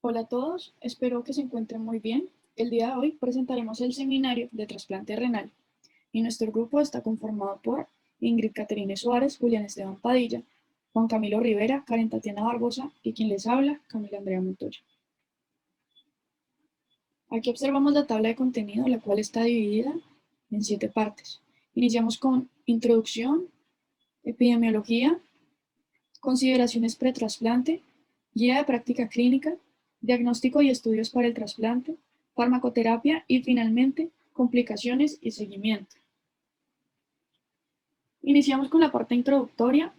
Hola a todos, espero que se encuentren muy bien. El día de hoy presentaremos el seminario de trasplante renal y nuestro grupo está conformado por Ingrid Caterine Suárez, Julián Esteban Padilla, Juan Camilo Rivera, Karen Tatiana Barbosa y quien les habla, Camila Andrea Montoya. Aquí observamos la tabla de contenido, la cual está dividida en 7 partes. Iniciamos con introducción, epidemiología, consideraciones pretrasplante, guía de práctica clínica, diagnóstico y estudios para el trasplante, farmacoterapia y finalmente complicaciones y seguimiento. Iniciamos con la parte introductoria,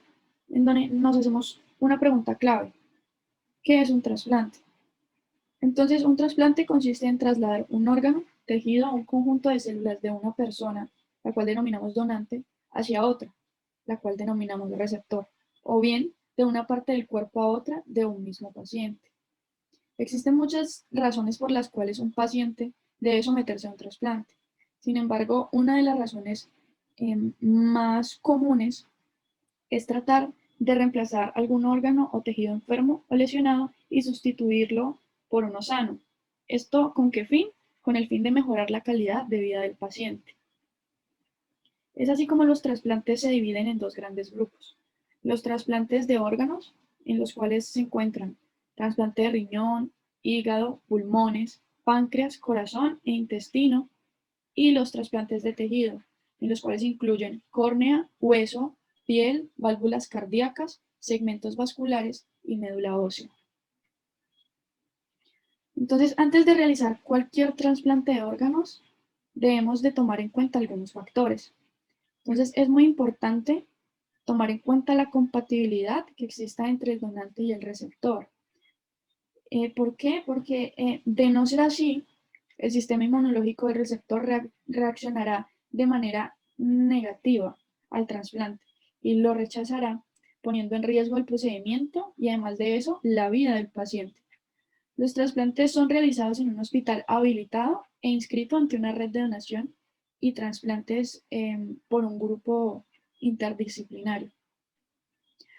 en donde nos hacemos una pregunta clave. ¿Qué es un trasplante? Entonces, un trasplante consiste en trasladar un órgano, tejido o un conjunto de células de una persona, la cual denominamos donante, hacia otra, la cual denominamos receptor, o bien de una parte del cuerpo a otra de un mismo paciente. Existen muchas razones por las cuales un paciente debe someterse a un trasplante. Sin embargo, una de las razones más comunes es tratar de reemplazar algún órgano o tejido enfermo o lesionado y sustituirlo por uno sano. ¿Esto con qué fin? Con el fin de mejorar la calidad de vida del paciente. Es así como los trasplantes se dividen en dos grandes grupos. Los trasplantes de órganos, en los cuales se encuentran trasplante de riñón, hígado, pulmones, páncreas, corazón e intestino, y los trasplantes de tejido, en los cuales incluyen córnea, hueso, piel, válvulas cardíacas, segmentos vasculares y médula ósea. Entonces, antes de realizar cualquier trasplante de órganos, debemos de tomar en cuenta algunos factores. Entonces, es muy importante tomar en cuenta la compatibilidad que exista entre el donante y el receptor. ¿Por qué? Porque de no ser así, el sistema inmunológico del receptor reaccionará de manera negativa al trasplante y lo rechazará, poniendo en riesgo el procedimiento y además de eso, la vida del paciente. Los trasplantes son realizados en un hospital habilitado e inscrito ante una red de donación y trasplantes por un grupo interdisciplinario.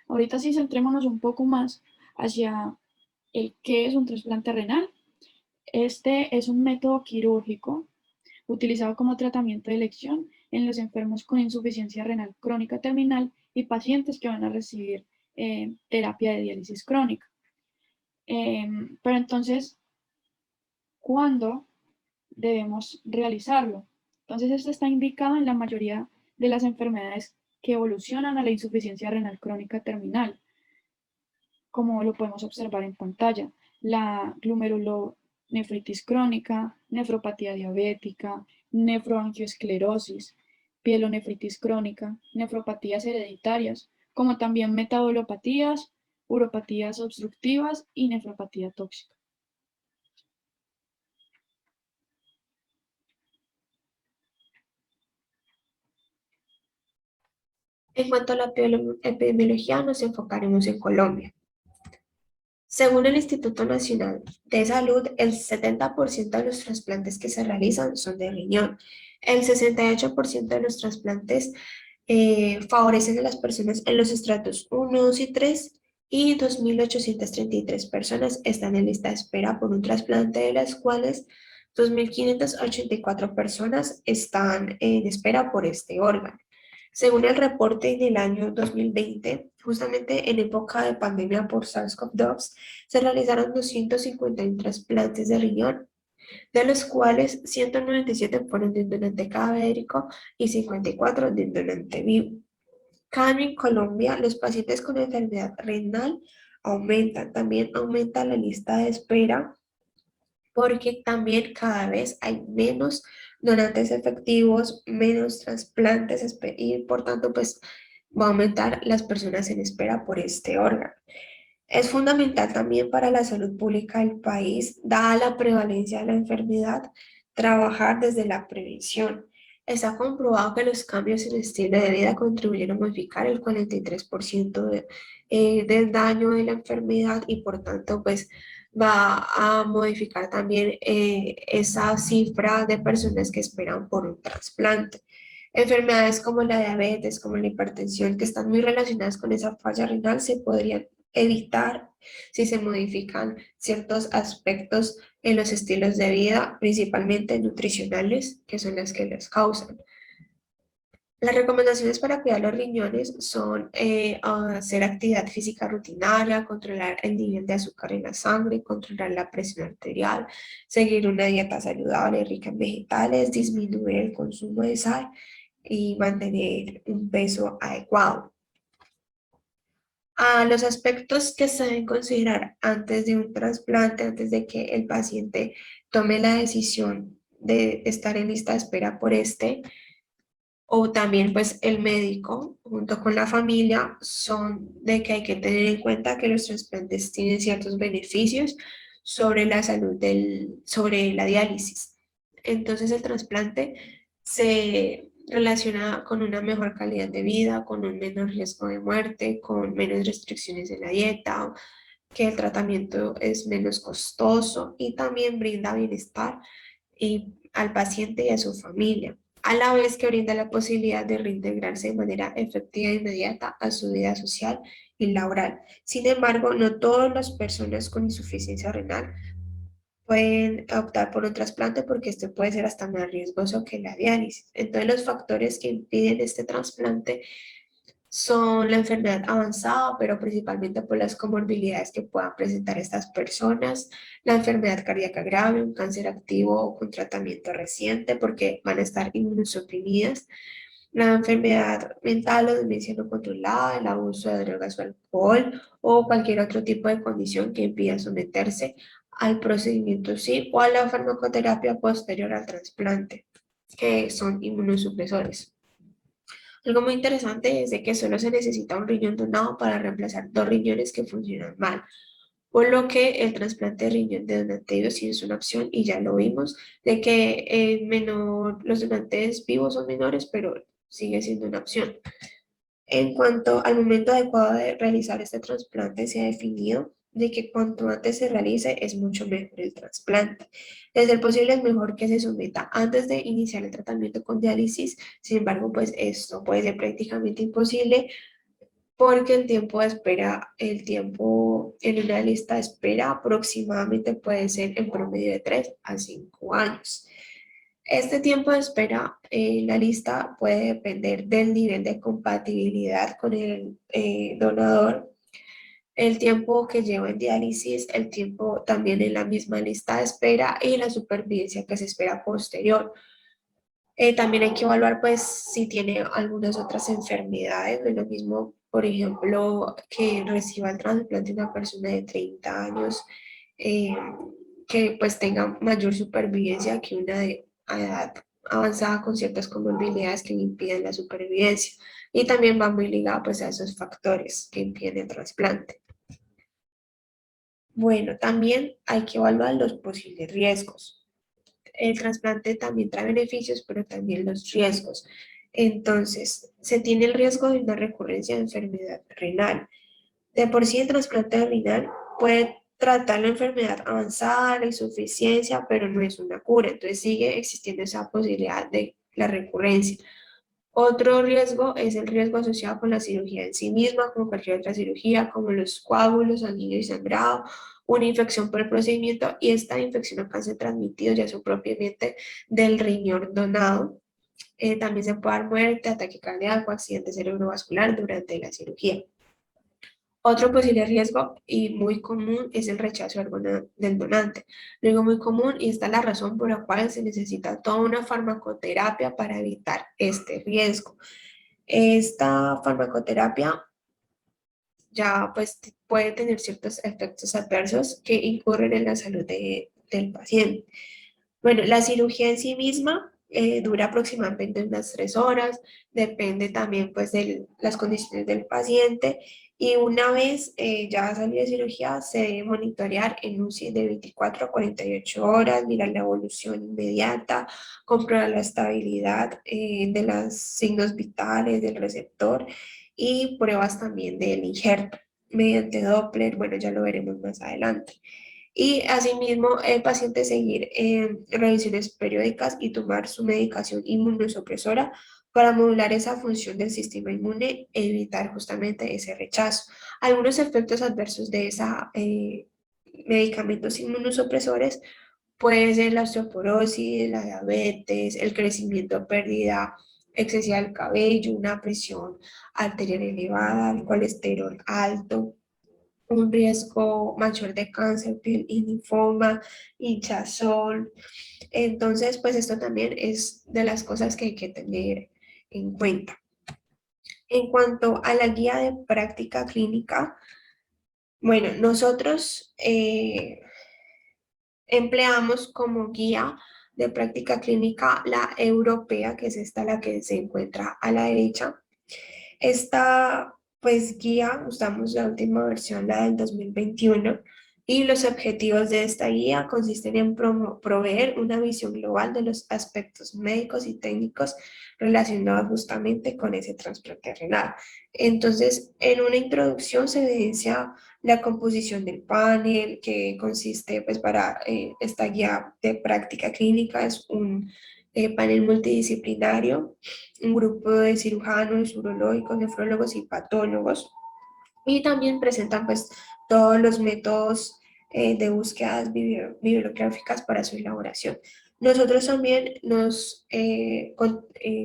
Ahorita sí centrémonos un poco más hacia el qué es un trasplante renal. Este es un método quirúrgico utilizado como tratamiento de elección en los enfermos con insuficiencia renal crónica terminal y pacientes que van a recibir terapia de diálisis crónica. Pero entonces, ¿cuándo debemos realizarlo? Entonces, esto está indicado en la mayoría de las enfermedades que evolucionan a la insuficiencia renal crónica terminal, como lo podemos observar en pantalla, la glomerulonefritis crónica, nefropatía diabética, nefroangioesclerosis, pielonefritis crónica, nefropatías hereditarias, como también metabolopatías, uropatías obstructivas y nefropatía tóxica. En cuanto a la epidemiología, nos enfocaremos en Colombia. Según el Instituto Nacional de Salud, el 70% de los trasplantes que se realizan son de riñón. El 68% de los trasplantes favorecen a las personas en los estratos 1, 2 y 3 y 2.833 personas están en lista de espera por un trasplante, de las cuales 2.584 personas están en espera por este órgano. Según el reporte del año 2020, justamente en época de pandemia por SARS-CoV-2, se realizaron 251 trasplantes de riñón, de los cuales 197 fueron de un donante cadavérico y 54 de un donante vivo. Cada año en Colombia, los pacientes con enfermedad renal aumentan, también aumenta la lista de espera porque también cada vez hay menos donantes efectivos, menos trasplantes y por tanto pues va a aumentar las personas en espera por este órgano. Es fundamental también para la salud pública del país, dada la prevalencia de la enfermedad, trabajar desde la prevención. Está comprobado que los cambios en el estilo de vida contribuyen a modificar el 43% del daño de la enfermedad y por tanto pues va a modificar también esa cifra de personas que esperan por un trasplante. Enfermedades como la diabetes, como la hipertensión, que están muy relacionadas con esa falla renal, se podrían evitar si se modifican ciertos aspectos en los estilos de vida, principalmente nutricionales, que son las que les causan. Las recomendaciones para cuidar los riñones son hacer actividad física rutinaria, controlar el nivel de azúcar en la sangre, controlar la presión arterial, seguir una dieta saludable rica en vegetales, disminuir el consumo de sal y mantener un peso adecuado. Los aspectos que se deben considerar antes de un trasplante, antes de que el paciente tome la decisión de estar en lista de espera por este, o también pues el médico junto con la familia, son de que hay que tener en cuenta que los trasplantes tienen ciertos beneficios sobre la salud sobre la diálisis. Entonces el trasplante se relaciona con una mejor calidad de vida, con un menor riesgo de muerte, con menos restricciones en la dieta, que el tratamiento es menos costoso y también brinda bienestar al paciente y a su familia, a la vez que brinda la posibilidad de reintegrarse de manera efectiva e inmediata a su vida social y laboral. Sin embargo, no todas las personas con insuficiencia renal pueden optar por un trasplante porque este puede ser hasta más riesgoso que la diálisis. Entonces, los factores que impiden este trasplante son la enfermedad avanzada, pero principalmente por las comorbilidades que puedan presentar estas personas, la enfermedad cardíaca grave, un cáncer activo o con tratamiento reciente, porque van a estar inmunosuprimidas, la enfermedad mental o demencia no controlada, el abuso de drogas o alcohol o cualquier otro tipo de condición que impida someterse al procedimiento sí o a la farmacoterapia posterior al trasplante, que son inmunosupresores. Algo muy interesante es de que solo se necesita un riñón donado para reemplazar dos riñones que funcionan mal, por lo que el trasplante de riñón de donante sí es una opción y ya lo vimos, de que los donantes vivos son menores, pero sigue siendo una opción. En cuanto al momento adecuado de realizar este trasplante, se ha definido de que cuanto antes se realice es mucho mejor el trasplante. De ser posible es mejor que se someta antes de iniciar el tratamiento con diálisis, sin embargo, pues esto puede ser prácticamente imposible porque el tiempo de espera, el tiempo en una lista de espera aproximadamente puede ser en promedio de 3 a 5 años. Este tiempo de espera en la lista puede depender del nivel de compatibilidad con el donador, el tiempo que lleva en diálisis, el tiempo también en la misma lista de espera y la supervivencia que se espera posterior. También hay que evaluar pues si tiene algunas otras enfermedades, no es lo mismo, por ejemplo, que reciba el trasplante una persona de 30 años eh, que pues tenga mayor supervivencia que una de a edad avanzada con ciertas comorbilidades que le impiden la supervivencia. Y también va muy ligado pues a esos factores que impiden el trasplante. Bueno, también hay que evaluar los posibles riesgos. El trasplante también trae beneficios, pero también los riesgos. Entonces, se tiene el riesgo de una recurrencia de enfermedad renal. De por sí, el trasplante renal puede tratar la enfermedad avanzada, la insuficiencia, pero no es una cura. Entonces, sigue existiendo esa posibilidad de la recurrencia. Otro riesgo es el riesgo asociado con la cirugía en sí misma, como cualquier otra cirugía, como los coágulos sanguíneos y sangrado, una infección por el procedimiento, y esta infección o cáncer transmitido ya son propiamente del riñón donado. También se puede dar muerte, ataque cardíaco, accidente cerebrovascular durante la cirugía. Otro posible riesgo y muy común es el rechazo del donante. Luego muy común y esta es la razón por la cual se necesita toda una farmacoterapia para evitar este riesgo. Esta farmacoterapia ya pues puede tener ciertos efectos adversos que incurren en la salud del paciente. Bueno, la cirugía en sí misma dura aproximadamente unas 3 horas, depende también pues de las condiciones del paciente y una vez ya salió de cirugía se debe monitorear en un de 24 a 48 horas, mirar la evolución inmediata, comprobar la estabilidad de los signos vitales del receptor y pruebas también del injerto mediante Doppler, bueno, ya lo veremos más adelante. Y asimismo, el paciente seguir revisiones periódicas y tomar su medicación inmunosupresora para modular esa función del sistema inmune e evitar justamente ese rechazo. Algunos efectos adversos de esa medicamentos inmunosupresores puede ser la osteoporosis, la diabetes, el crecimiento, pérdida excesiva del cabello, una presión arterial elevada, el colesterol alto, un riesgo mayor de cáncer, piel y linfoma, hinchazón. Entonces, pues esto también es de las cosas que hay que tener en cuenta. En cuanto a la guía de práctica clínica, bueno, nosotros empleamos como guía de práctica clínica la europea, que es esta la que se encuentra a la derecha. Esta pues guía, usamos la última versión, la del 2021, y los objetivos de esta guía consisten en proveer una visión global de los aspectos médicos y técnicos relacionados justamente con ese trasplante renal. Entonces, en una introducción se evidencia la composición del panel, que consiste, pues para esta guía de práctica clínica, es un panel multidisciplinario, un grupo de cirujanos, urológicos, nefrólogos y patólogos, y también presentan pues todos los métodos de búsquedas bibliográficas para su elaboración. Nosotros también nos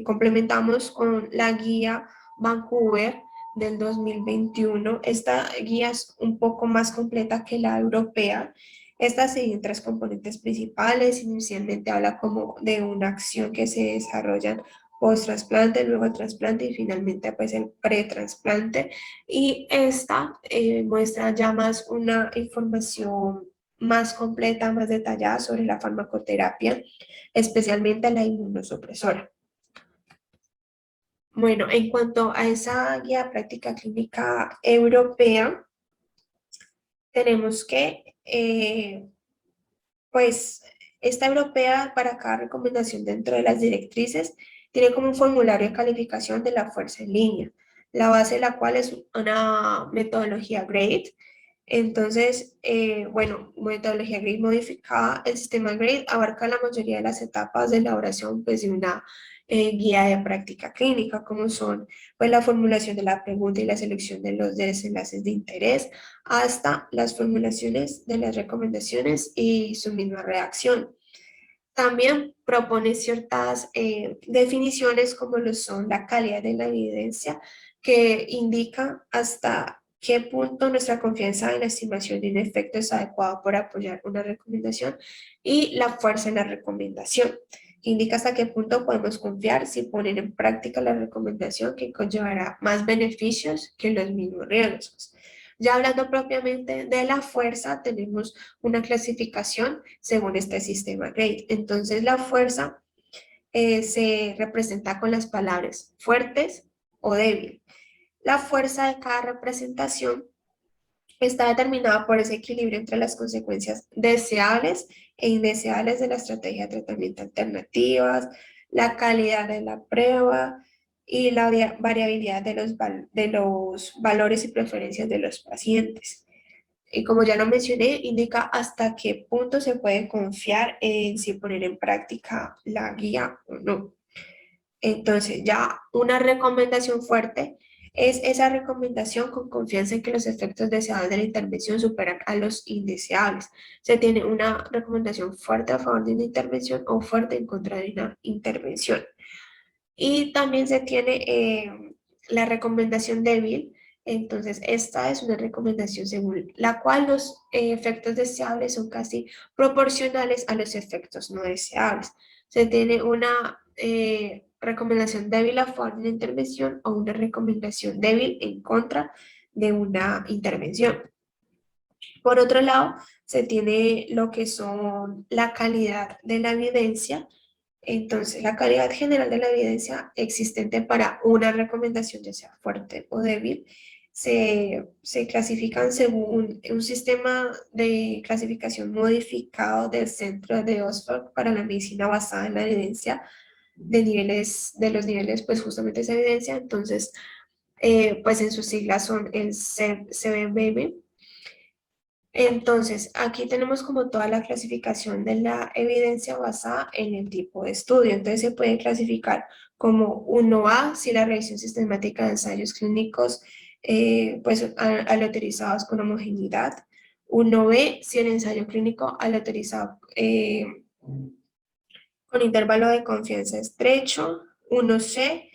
complementamos con la guía Vancouver del 2021. Esta guía es un poco más completa que la europea. Esta se divide en tres componentes principales. Inicialmente habla como de una acción que se desarrolla post-trasplante, luego el trasplante y finalmente pues el pre-trasplante. Y esta muestra ya más una información más completa, más detallada sobre la farmacoterapia, especialmente la inmunosupresora. Bueno, en cuanto a esa guía práctica clínica europea, tenemos que, pues, esta europea para cada recomendación dentro de las directrices tiene como un formulario de calificación de la fuerza en línea, la base de la cual es una metodología GRADE. Entonces, bueno, metodología GRADE modificada, el sistema GRADE abarca la mayoría de las etapas de elaboración pues, de una guía de práctica clínica, como son pues, la formulación de la pregunta y la selección de los desenlaces de interés, hasta las formulaciones de las recomendaciones y su misma redacción. También propone ciertas definiciones como lo son la calidad de la evidencia, que indica hasta qué punto nuestra confianza en la estimación de un efecto es adecuada para apoyar una recomendación, y la fuerza en la recomendación, que indica hasta qué punto podemos confiar si ponen en práctica la recomendación, que conllevará más beneficios que los mismos riesgos. Ya hablando propiamente de la fuerza, tenemos una clasificación según este sistema GRADE. Entonces, la fuerza se representa con las palabras fuertes o débil. La fuerza de cada representación está determinada por ese equilibrio entre las consecuencias deseables e indeseables de la estrategia de tratamiento alternativas, la calidad de la prueba y la variabilidad de los valores y preferencias de los pacientes. Y como ya lo mencioné, indica hasta qué punto se puede confiar en si poner en práctica la guía o no. Entonces, ya una recomendación fuerte es esa recomendación con confianza en que los efectos deseados de la intervención superan a los indeseables. Se tiene una recomendación fuerte a favor de una intervención o fuerte en contra de una intervención. Y también se tiene la recomendación débil. Entonces, esta es una recomendación según la cual los efectos deseables son casi proporcionales a los efectos no deseables. Se tiene una recomendación débil a favor de una intervención o una recomendación débil en contra de una intervención. Por otro lado, se tiene lo que son la calidad de la evidencia. Entonces, la calidad general de la evidencia existente para una recomendación, ya sea fuerte o débil, se clasifican según un sistema de clasificación modificado del Centro de Oxford para la Medicina basada en la evidencia de los niveles, pues justamente esa evidencia. Entonces, pues en sus siglas son el CBB. Entonces, aquí tenemos como toda la clasificación de la evidencia basada en el tipo de estudio. Entonces, se puede clasificar como 1A si la revisión sistemática de ensayos clínicos pues aleatorizados con homogeneidad, 1B si el ensayo clínico aleatorizado con intervalo de confianza estrecho, 1C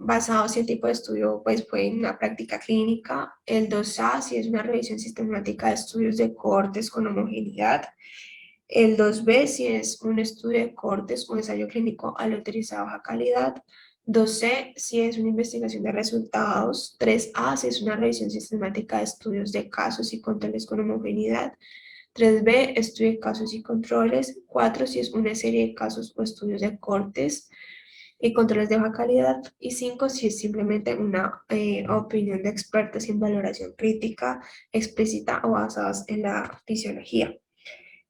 basado si el tipo de estudio pues, fue en una práctica clínica, el 2A si es una revisión sistemática de estudios de cohortes con homogeneidad, el 2B si es un estudio de cohortes o ensayo clínico aleatorizado a baja calidad, 2C si es una investigación de resultados, 3A si es una revisión sistemática de estudios de casos y controles con homogeneidad, 3B, estudio de casos y controles. 4, si es una serie de casos o estudios de cortes y controles de baja calidad. Y 5, si es simplemente una opinión de expertos sin valoración crítica, explícita o basadas en la fisiología.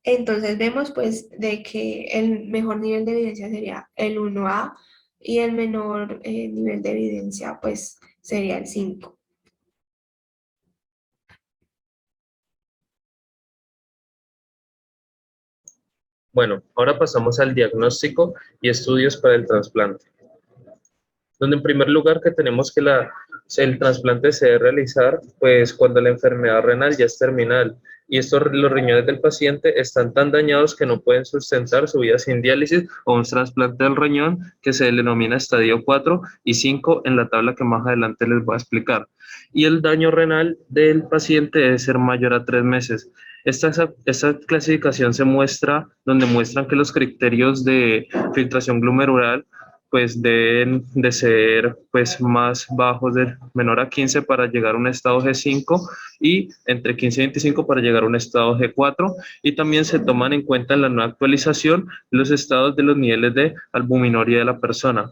Entonces vemos pues de que el mejor nivel de evidencia sería el 1A y el menor nivel de evidencia pues sería el 5. Bueno, ahora pasamos al diagnóstico y estudios para el trasplante, donde en primer lugar que tenemos que el trasplante se debe realizar pues cuando la enfermedad renal ya es terminal y los riñones del paciente están tan dañados que no pueden sustentar su vida sin diálisis o un trasplante del riñón que se denomina estadio 4 y 5 en la tabla que más adelante les voy a explicar. Y el daño renal del paciente debe ser mayor a 3 meses. Esta clasificación se muestra, donde muestran que los criterios de filtración glomerular pues deben de ser pues más bajos, de menor a 15 para llegar a un estado G5 y entre 15 y 25 para llegar a un estado G4, y también se toman en cuenta en la nueva actualización los estados de los niveles de albuminuria de la persona.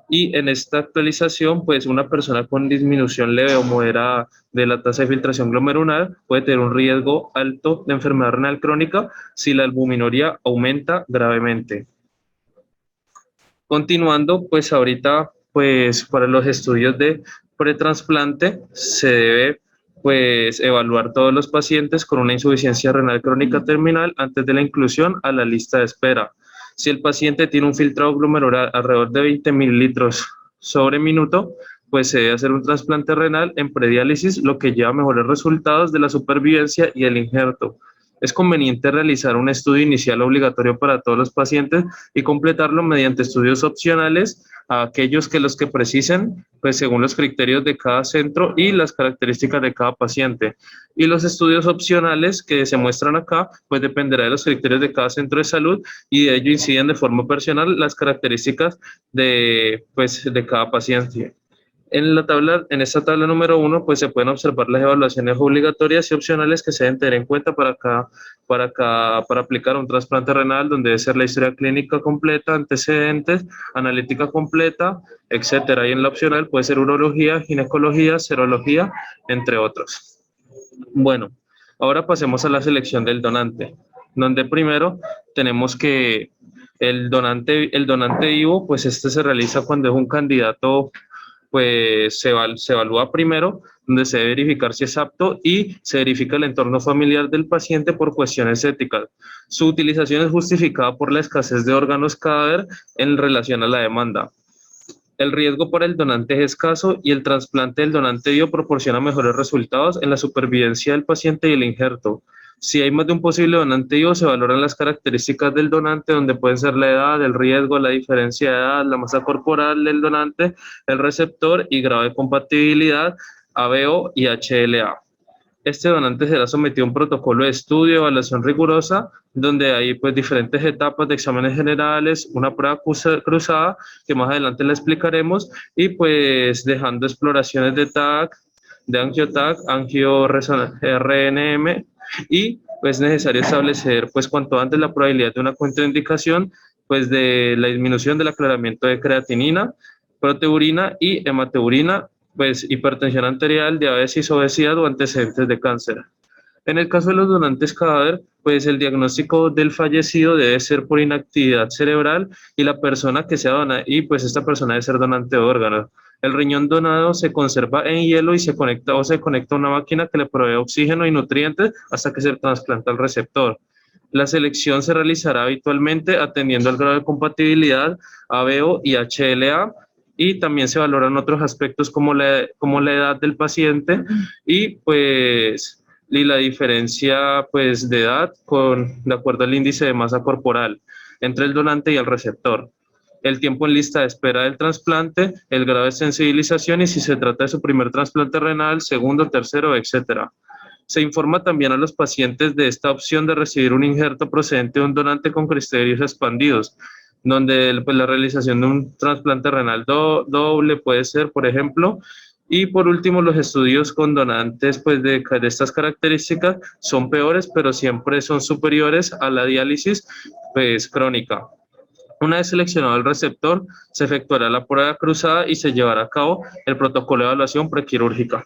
Y en esta actualización, pues una persona con disminución leve o moderada de la tasa de filtración glomerular puede tener un riesgo alto de enfermedad renal crónica si la albuminuria aumenta gravemente. Continuando, pues ahorita, pues para los estudios de pretrasplante se debe pues evaluar todos los pacientes con una insuficiencia renal crónica terminal antes de la inclusión a la lista de espera. Si el paciente tiene un filtrado glomerular alrededor de 20 mililitros sobre minuto, pues se debe hacer un trasplante renal en prediálisis, lo que lleva a mejores resultados de la supervivencia y el injerto. Es conveniente realizar un estudio inicial obligatorio para todos los pacientes y completarlo mediante estudios opcionales a aquellos que los que precisen, pues según los criterios de cada centro y las características de cada paciente. Y los estudios opcionales que se muestran acá, pues dependerá de los criterios de cada centro de salud y de ello inciden de forma personal las características pues, de cada paciente. En esta tabla número 1, pues se pueden observar las evaluaciones obligatorias y opcionales que se deben tener en cuenta para aplicar un trasplante renal, donde debe ser la historia clínica completa, antecedentes, analítica completa, etcétera. Y en la opcional puede ser urología, ginecología, serología, entre otros. Bueno, ahora pasemos a la selección del donante, donde primero tenemos que el donante vivo, pues este se realiza cuando es un candidato, pues se evalúa primero, donde se debe verificar si es apto y se verifica el entorno familiar del paciente por cuestiones éticas. Su utilización es justificada por la escasez de órganos cadáver en relación a la demanda. El riesgo para el donante es escaso y el trasplante del donante vivo proporciona mejores resultados en la supervivencia del paciente y el injerto. Si hay más de un posible donante vivo, se valoran las características del donante, donde pueden ser la edad, el riesgo, la diferencia de edad, la masa corporal del donante, el receptor y grado de compatibilidad, ABO y HLA. Este donante será sometido a un protocolo de estudio, evaluación rigurosa, donde hay pues diferentes etapas de exámenes generales, una prueba cruzada, que más adelante la explicaremos, y pues dejando exploraciones de TAC, de angio-TAC, angio-RNM, y pues es necesario establecer pues cuanto antes la probabilidad de una contraindicación pues de la disminución del aclaramiento de creatinina, proteurina y hemateurina, pues hipertensión arterial, diabetes, obesidad o antecedentes de cáncer. En el caso de los donantes cadáver, pues el diagnóstico del fallecido debe ser por inactividad cerebral y la persona que sea donada, y pues esta persona debe ser donante de órganos. El riñón donado se conserva en hielo y se conecta a una máquina que le provee oxígeno y nutrientes hasta que se trasplanta al receptor. La selección se realizará habitualmente atendiendo al grado de compatibilidad ABO y HLA, y también se valoran otros aspectos como la edad del paciente y pues y la diferencia pues de edad de acuerdo al índice de masa corporal entre el donante y el receptor, el tiempo en lista de espera del trasplante, el grado de sensibilización y si se trata de su primer trasplante renal, segundo, tercero, etcétera. Se informa también a los pacientes de esta opción de recibir un injerto procedente de un donante con criterios expandidos, donde pues, la realización de un trasplante renal doble puede ser, por ejemplo. Y por último, los estudios con donantes pues, de estas características son peores, pero siempre son superiores a la diálisis pues, crónica. Una vez seleccionado el receptor, se efectuará la prueba cruzada y se llevará a cabo el protocolo de evaluación prequirúrgica.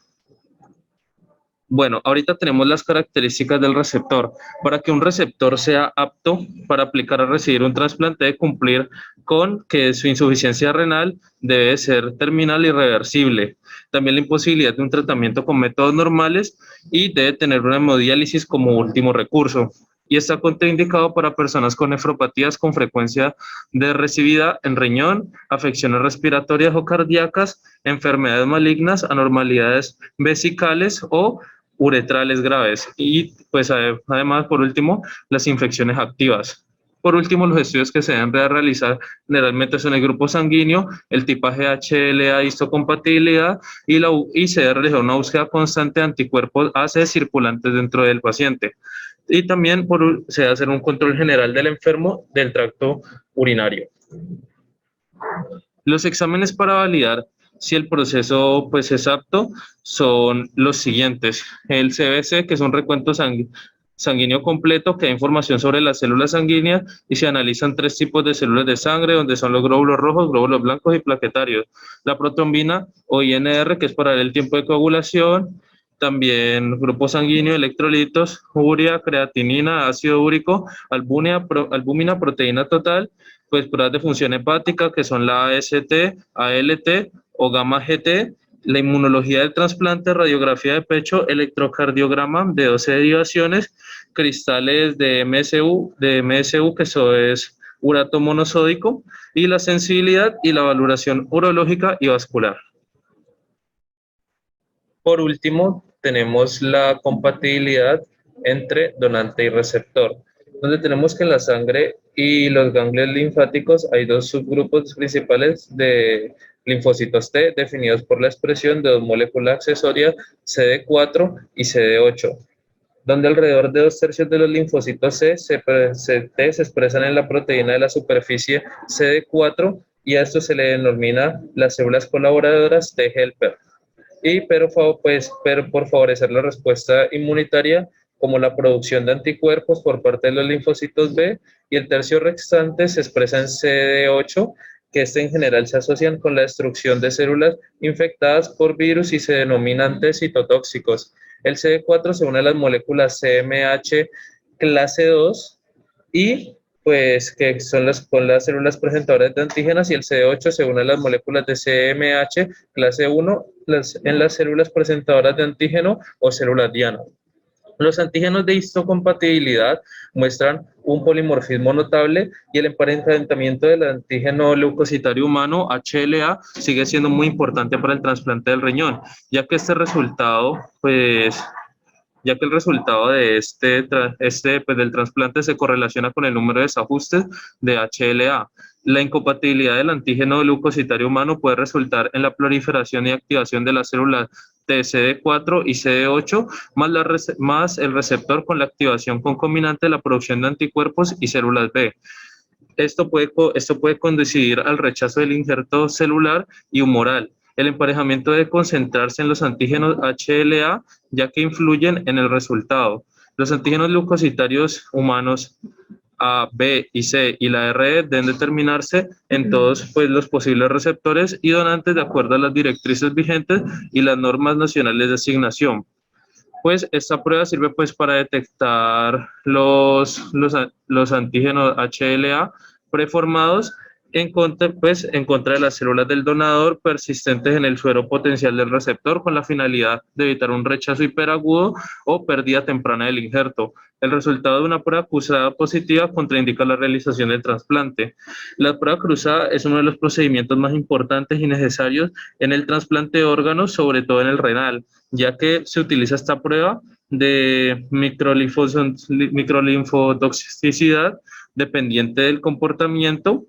Bueno, ahorita tenemos las características del receptor. Para que un receptor sea apto para aplicar a recibir un trasplante, debe cumplir con que su insuficiencia renal debe ser terminal y reversible. También la imposibilidad de un tratamiento con métodos normales y debe tener una hemodiálisis como último recurso. Y está contraindicado para personas con nefropatías con frecuencia de recibida en riñón, afecciones respiratorias o cardíacas, enfermedades malignas, anormalidades vesicales o uretrales graves y pues además por último las infecciones activas. Por último, los estudios que se deben realizar generalmente son el grupo sanguíneo, el tipaje HLA histocompatibilidad y se debe realizar una búsqueda constante de anticuerpos AC circulantes dentro del paciente. Y también se debe hacer un control general del enfermo del tracto urinario. Los exámenes para validar si el proceso pues, es apto son los siguientes. El CBC, que es un recuento sanguíneo completo que da información sobre las células sanguíneas y se analizan 3 tipos de células de sangre, donde son los glóbulos rojos, glóbulos blancos y plaquetarios. La protrombina o INR, que es para el tiempo de coagulación. También grupo sanguíneo, electrolitos, urea, creatinina, ácido úrico, albúmina, proteína total, pues pruebas de función hepática que son la AST, ALT o gamma GT, la inmunología del trasplante, radiografía de pecho, electrocardiograma de 12 derivaciones, cristales de MSU, que eso es urato monosódico, y la sensibilidad y la valoración urológica y vascular. Por último, tenemos la compatibilidad entre donante y receptor, donde tenemos que en la sangre y los ganglios linfáticos hay 2 subgrupos principales de linfocitos T definidos por la expresión de 2 moléculas accesorias CD4 y CD8, donde alrededor de 2/3 de los linfocitos T se expresan en la proteína de la superficie CD4 y a esto se le denomina las células colaboradoras T-helper. Pero por favorecer la respuesta inmunitaria, como la producción de anticuerpos por parte de los linfocitos B, y el tercio restante se expresa en CD8, que en general se asocian con la destrucción de células infectadas por virus y se denominan citotóxicos. El CD4 se une a las moléculas CMH clase 2 y pues que son con las células presentadoras de antígenos, y el CD8 se une a las moléculas de CMH clase 1 en las células presentadoras de antígeno o células diana. Los antígenos de histocompatibilidad muestran un polimorfismo notable y el emparentamiento del antígeno leucocitario humano, HLA, sigue siendo muy importante para el trasplante del riñón, ya que el resultado de del trasplante se correlaciona con el número de desajustes de HLA. La incompatibilidad del antígeno leucocitario humano puede resultar en la proliferación y activación de las células de CD4 y CD8, más el receptor con la activación concomitante de la producción de anticuerpos y células B. Esto puede conducir al rechazo del injerto celular y humoral. El emparejamiento debe concentrarse en los antígenos HLA, ya que influyen en el resultado. Los antígenos leucocitarios humanos A, B y C y la RE deben determinarse en todos los posibles receptores y donantes de acuerdo a las directrices vigentes y las normas nacionales de asignación. Pues esta prueba sirve para detectar los antígenos HLA preformados en contra de las células del donador persistentes en el suero potencial del receptor con la finalidad de evitar un rechazo hiperagudo o pérdida temprana del injerto. El resultado de una prueba cruzada positiva contraindica la realización del trasplante. La prueba cruzada es uno de los procedimientos más importantes y necesarios en el trasplante de órganos, sobre todo en el renal, ya que se utiliza esta prueba de microlinfotoxicidad dependiente del comportamiento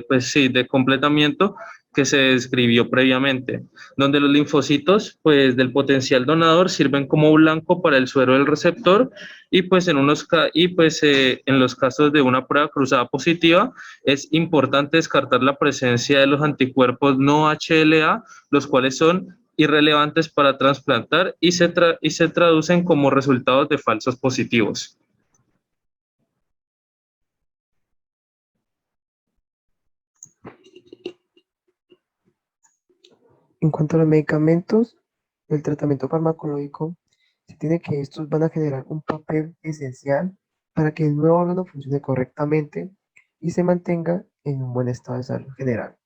pues sí, de completamiento que se describió previamente, donde los linfocitos pues del potencial donador sirven como blanco para el suero del receptor y pues en los casos de una prueba cruzada positiva es importante descartar la presencia de los anticuerpos no HLA, los cuales son irrelevantes para trasplantar y se traducen como resultados de falsos positivos. En cuanto a los medicamentos, el tratamiento farmacológico, se tiene que estos van a generar un papel esencial para que el nuevo órgano funcione correctamente y se mantenga en un buen estado de salud general.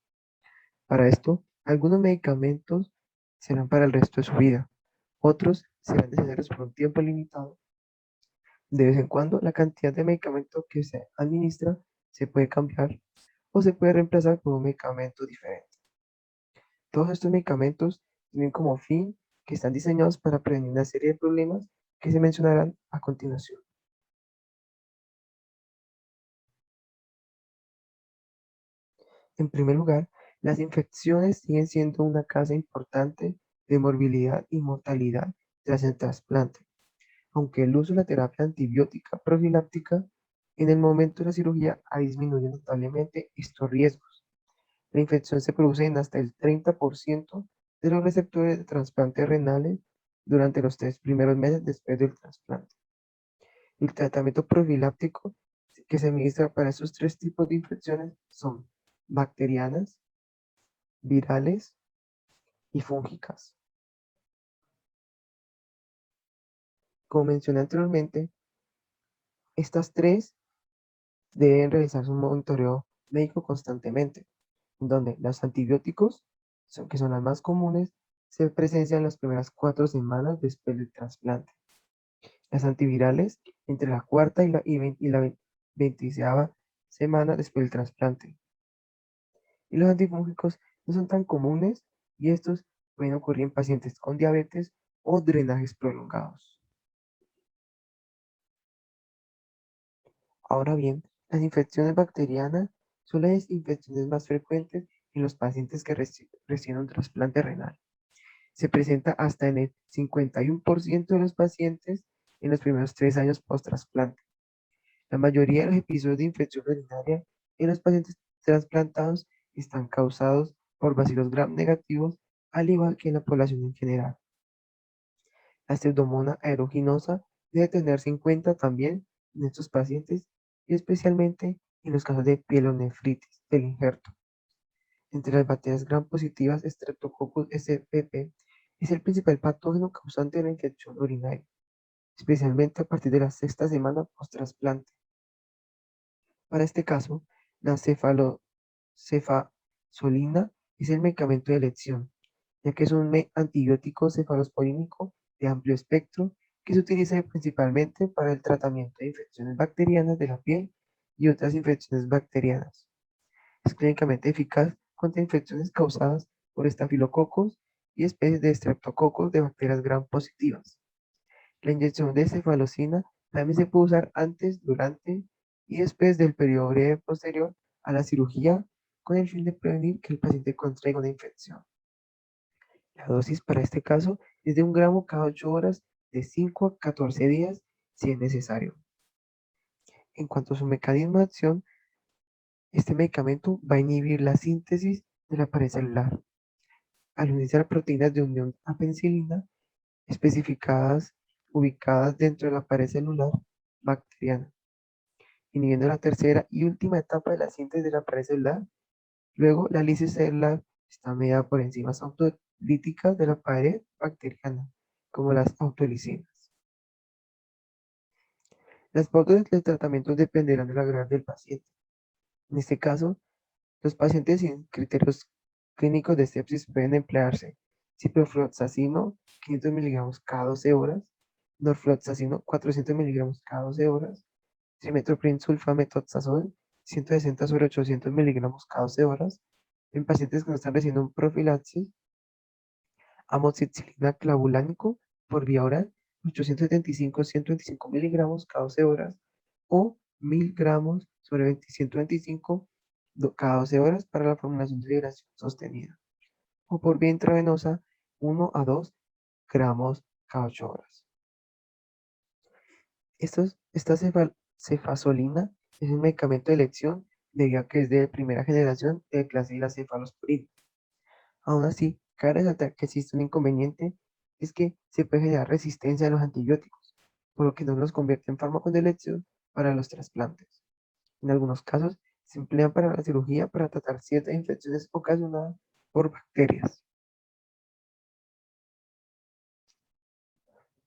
Para esto, algunos medicamentos serán para el resto de su vida, otros serán necesarios por un tiempo limitado. De vez en cuando, la cantidad de medicamento que se administra se puede cambiar o se puede reemplazar por un medicamento diferente. Todos estos medicamentos tienen como fin que están diseñados para prevenir una serie de problemas que se mencionarán a continuación. En primer lugar, las infecciones siguen siendo una causa importante de morbilidad y mortalidad tras el trasplante, aunque el uso de la terapia antibiótica profiláctica en el momento de la cirugía ha disminuido notablemente estos riesgos. La infección se produce en hasta el 30% de los receptores de trasplantes renales durante los 3 primeros meses después del trasplante. El tratamiento profiláctico que se administra para estos 3 tipos de infecciones son bacterianas, virales y fúngicas. Como mencioné anteriormente, estas tres deben realizarse un monitoreo médico constantemente, donde los antibióticos, que son las más comunes, se presencian las primeras 4 semanas después del trasplante. Las antivirales entre la cuarta y la 26ª semana después del trasplante. Y los antifúngicos no son tan comunes y estos pueden ocurrir en pacientes con diabetes o drenajes prolongados. Ahora bien, las infecciones bacterianas son las infecciones más frecuentes en los pacientes que reciben un trasplante renal. Se presenta hasta en el 51% de los pacientes en los primeros 3 años post-trasplante. La mayoría de los episodios de infección urinaria en los pacientes trasplantados están causados por bacilos gram negativos, al igual que en la población en general. La Pseudomonas aeruginosa debe tenerse en cuenta también en estos pacientes y especialmente en los casos de pielonefritis del injerto. Entre las bacterias gram positivas, Streptococcus spp es el principal patógeno causante de la infección urinaria, especialmente a partir de la 6ª semana post-trasplante. Para este caso, la cefazolina es el medicamento de elección, ya que es un antibiótico cefalosporínico de amplio espectro que se utiliza principalmente para el tratamiento de infecciones bacterianas de la piel y otras infecciones bacterianas. Es clínicamente eficaz contra infecciones causadas por estafilococos y especies de estreptococos de bacterias gram positivas. La inyección de cefalocina también se puede usar antes, durante y después del periodo breve posterior a la cirugía con el fin de prevenir que el paciente contraiga una infección. La dosis para este caso es de 1 gramo cada 8 horas de 5 a 14 días si es necesario. En cuanto a su mecanismo de acción, este medicamento va a inhibir la síntesis de la pared celular al unirse a proteínas de unión a penicilina especificadas ubicadas dentro de la pared celular bacteriana, inhibiendo la tercera y última etapa de la síntesis de la pared celular. Luego, la lisis celular está mediada por enzimas autolíticas de la pared bacteriana, como las autolisinas. Las pautas del tratamiento dependerán de la gravedad del paciente. En este caso, Los pacientes sin criterios clínicos de sepsis pueden emplearse ciprofloxacino 500 miligramos cada 12 horas, norfloxacino 400 miligramos cada 12 horas, trimethoprim sulfamethoxazol 160 sobre 800 miligramos cada 12 horas. En pacientes que no están recibiendo un profilaxis, amoxicilina clavulánico por vía oral 875-125 miligramos cada 12 horas o 1000 gramos sobre 125 cada 12 horas para la formulación de liberación sostenida, o por vía intravenosa 1 a 2 gramos cada 8 horas. Esta cefazolina es un medicamento de elección debido a que es de primera generación de clase de la cefalosporina. Aún así, cabe resaltar que existe un inconveniente, es que se puede generar resistencia a los antibióticos, por lo que no los convierte en fármacos de elección para los trasplantes. En algunos casos, se emplean para la cirugía para tratar ciertas infecciones ocasionadas por bacterias.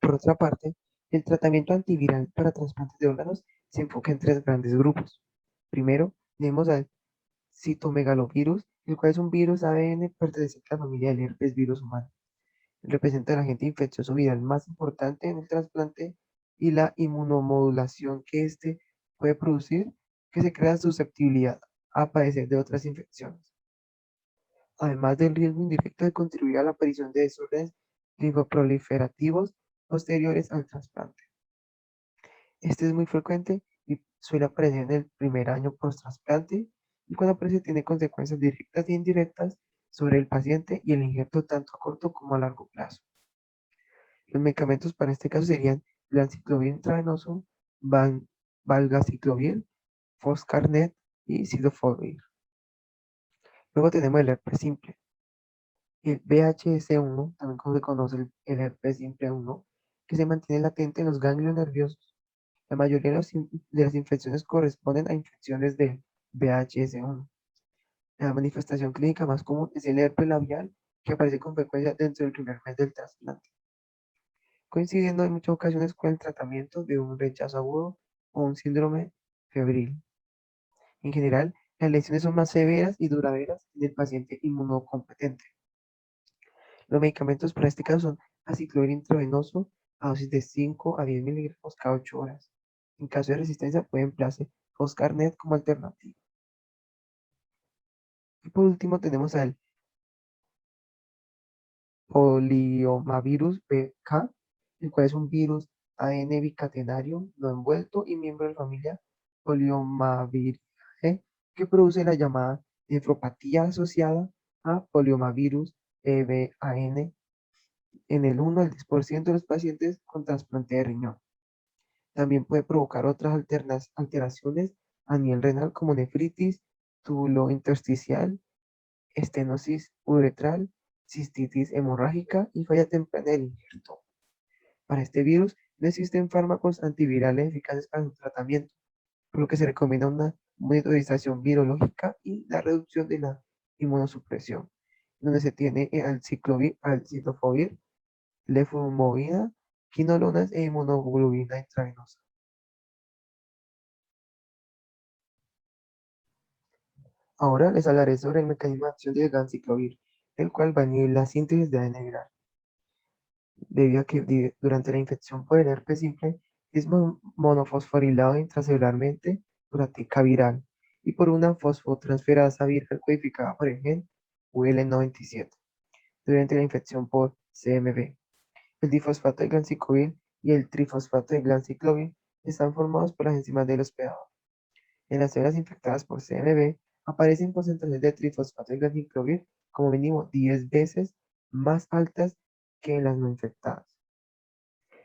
Por otra parte, el tratamiento antiviral para trasplantes de órganos se enfoca en tres grandes grupos. Primero, tenemos al citomegalovirus, el cual es un virus ADN perteneciente a la familia del herpes virus humano. Representa el agente infeccioso viral más importante en el trasplante y la inmunomodulación que éste puede producir, que se crea susceptibilidad a padecer de otras infecciones, además del riesgo indirecto de contribuir a la aparición de desórdenes linfoproliferativos posteriores al trasplante. Este es muy frecuente y suele aparecer en el primer año post-trasplante, y cuando aparece tiene consecuencias directas e indirectas sobre el paciente y el injerto tanto a corto como a largo plazo. Los medicamentos para este caso serían lanciclovir intravenoso, valgaciclovir, foscarnet y cidofovir. Luego tenemos el herpes simple. El VHS1, también como se conoce el herpes simple 1, que se mantiene latente en los ganglios nerviosos. La mayoría de las infecciones corresponden a infecciones del VHS1. La manifestación clínica más común es el herpes labial, que aparece con frecuencia dentro del primer mes del trasplante, coincidiendo en muchas ocasiones con el tratamiento de un rechazo agudo o un síndrome febril. En general, las lesiones son más severas y duraderas en el paciente inmunocompetente. Los medicamentos para este caso son aciclovir intravenoso a dosis de 5 a 10 miligramos cada 8 horas. En caso de resistencia puede emplearse foscarnet como alternativa. Y por último tenemos al poliomavirus BK, el cual es un virus ADN bicatenario no envuelto y miembro de la familia Poliomaviridae, que produce la llamada nefropatía asociada a poliomavirus EBAN en el 1 al 10% de los pacientes con trasplante de riñón. También puede provocar otras alteraciones a nivel renal como nefritis, túbulo intersticial, estenosis uretral, cistitis hemorrágica y falla temprana del injerto. Para este virus no existen fármacos antivirales eficaces para su tratamiento, por lo que se recomienda una monitorización virológica y la reducción de la inmunosupresión, donde se tiene al cidofovir, leflumovida, quinolonas e inmunoglobulina intravenosa. Ahora les hablaré sobre el mecanismo de acción del ganciclovir, el cual va a inhibir la síntesis de ADN viral, debido a que durante la infección por el herpes simple es monofosforilado intracelularmente por la teca viral y por una fosfotransferasa viral codificada por el gen UL97 durante la infección por CMV. El difosfato de ganciclovir y el trifosfato de ganciclovir están formados por las enzimas del hospedador. En las células infectadas por CMV aparecen concentraciones de trifosfato de ganciclovir como mínimo 10 veces más altas que en las no infectadas.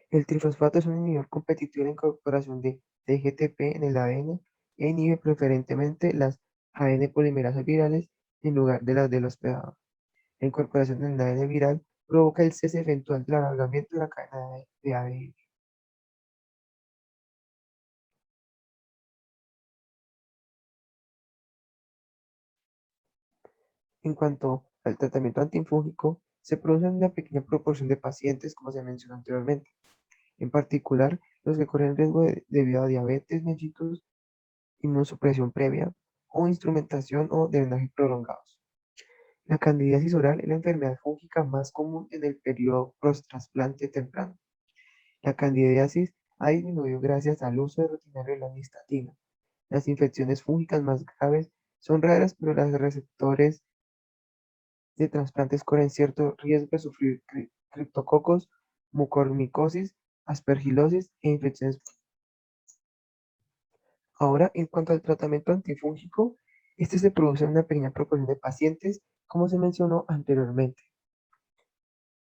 El trifosfato es un inhibidor competitivo de la incorporación de TGTP en el ADN e inhibe preferentemente las ADN polimerasas virales en lugar de las del hospedador. La incorporación en el ADN viral provoca el cese eventual del alargamiento de la cadena de ADN. En cuanto al tratamiento antiinfúngico, se produce en una pequeña proporción de pacientes, como se mencionó anteriormente, en particular los que corren riesgo debido a diabetes mellitus, inmunosupresión previa, o instrumentación o drenaje prolongados. La candidiasis oral es la enfermedad fúngica más común en el periodo post-trasplante temprano. La candidiasis ha disminuido gracias al uso de rutinario de la nistatina. Las infecciones fúngicas más graves son raras, pero los receptores de trasplantes corren cierto riesgo de sufrir criptococos, mucormicosis, aspergilosis e infecciones. Ahora, en cuanto al tratamiento antifúngico, este se produce en una pequeña proporción de pacientes, como se mencionó anteriormente.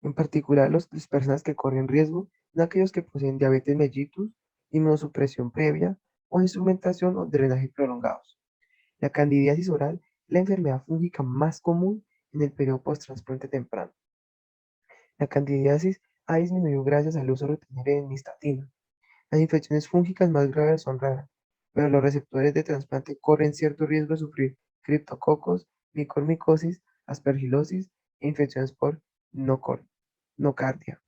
En particular, las personas que corren riesgo son aquellos que poseen diabetes mellitus, inmunosupresión previa o instrumentación o drenaje prolongados. La candidiasis oral es la enfermedad fúngica más común en el periodo post-trasplante temprano. La candidiasis ha disminuido gracias al uso rutinario de nistatina. Las infecciones fúngicas más graves son raras, pero los receptores de trasplante corren cierto riesgo de sufrir criptococos, micormicosis, aspergilosis e infecciones por nocardia.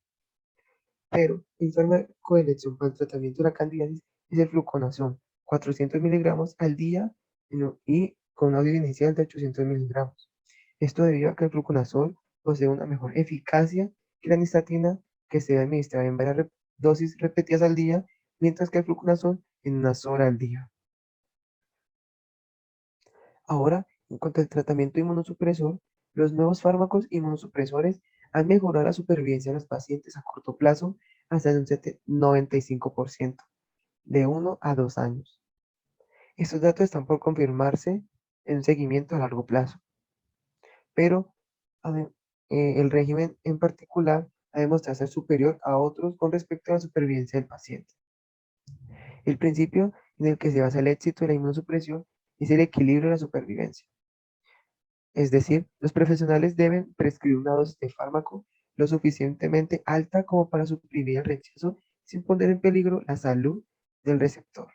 Pero el fármaco de elección para el tratamiento de la candidiasis es el fluconazol, 400 miligramos al día y con una dosis inicial de 800 miligramos. Esto debido a que el fluconazol posee una mejor eficacia que la nistatina, que se debe administrar en varias dosis repetidas al día, mientras que el fluconazol en una sola al día. Ahora, en cuanto al tratamiento inmunosupresor, los nuevos fármacos inmunosupresores han mejorado la supervivencia de los pacientes a corto plazo hasta un 95%, de 1 a 2 años. Estos datos están por confirmarse en un seguimiento a largo plazo, pero el régimen en particular ha demostrado ser superior a otros con respecto a la supervivencia del paciente. El principio en el que se basa el éxito de la inmunosupresión es el equilibrio de la supervivencia. Es decir, los profesionales deben prescribir una dosis de fármaco lo suficientemente alta como para suprimir el rechazo sin poner en peligro la salud del receptor.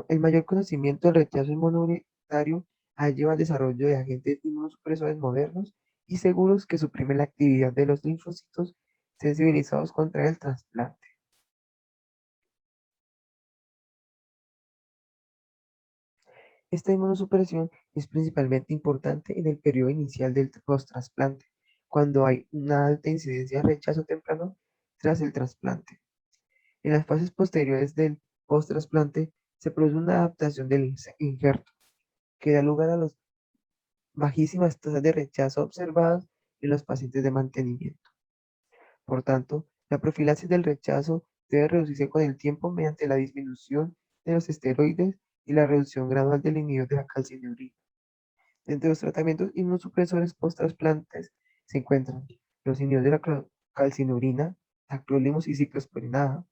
El mayor conocimiento del rechazo inmunitario ha llevado al desarrollo de agentes inmunosupresores modernos y seguros que suprimen la actividad de los linfocitos sensibilizados contra el trasplante. Esta inmunosupresión es principalmente importante en el periodo inicial del post-trasplante, cuando hay una alta incidencia de rechazo temprano tras el trasplante. En las fases posteriores del post-trasplante se produce una adaptación del injerto, que da lugar a las bajísimas tasas de rechazo observadas en los pacientes de mantenimiento. Por tanto, la profilaxis del rechazo debe reducirse con el tiempo mediante la disminución de los esteroides y la reducción gradual del inhibidor de la calcineurina. Entre los tratamientos inmunosupresores post-trasplantes se encuentran los inhibidores de la calcineurina, tacrolimus y ciclosporina,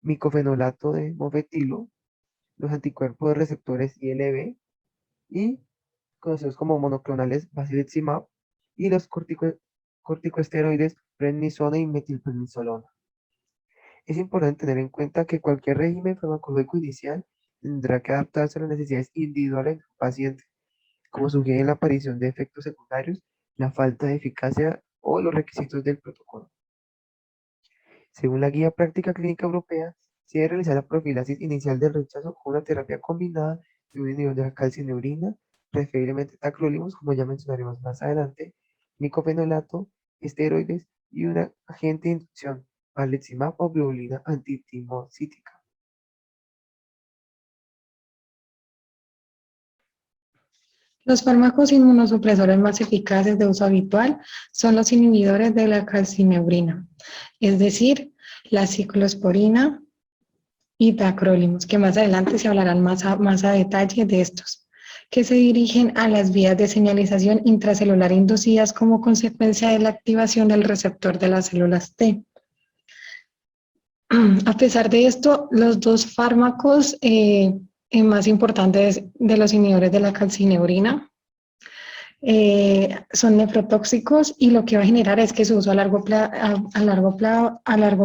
micofenolato de mofetilo, los anticuerpos de receptores ILB y conocidos como monoclonales basilizumab y los corticosteroides prednisona y metilprednisolona. Es importante tener en cuenta que cualquier régimen farmacológico inicial tendrá que adaptarse a las necesidades individuales del paciente, como sugiere la aparición de efectos secundarios, la falta de eficacia o los requisitos del protocolo. Según la Guía Práctica Clínica Europea, se debe realizar la profilaxis inicial del rechazo con una terapia combinada de un inhibidor de la calcineurina, preferiblemente tacrolimus, como ya mencionaremos más adelante, micofenolato, esteroides y un agente de inducción, palitzimab o globulina antitimocítica. Los fármacos inmunosupresores más eficaces de uso habitual son los inhibidores de la calcineurina, es decir, la ciclosporina y tacrolimus, que más adelante se hablarán más a detalle de estos, que se dirigen a las vías de señalización intracelular inducidas como consecuencia de la activación del receptor de las células T. A pesar de esto, los dos fármacos más importantes de los inhibidores de la calcineurina son nefrotóxicos y lo que va a generar es que su uso a largo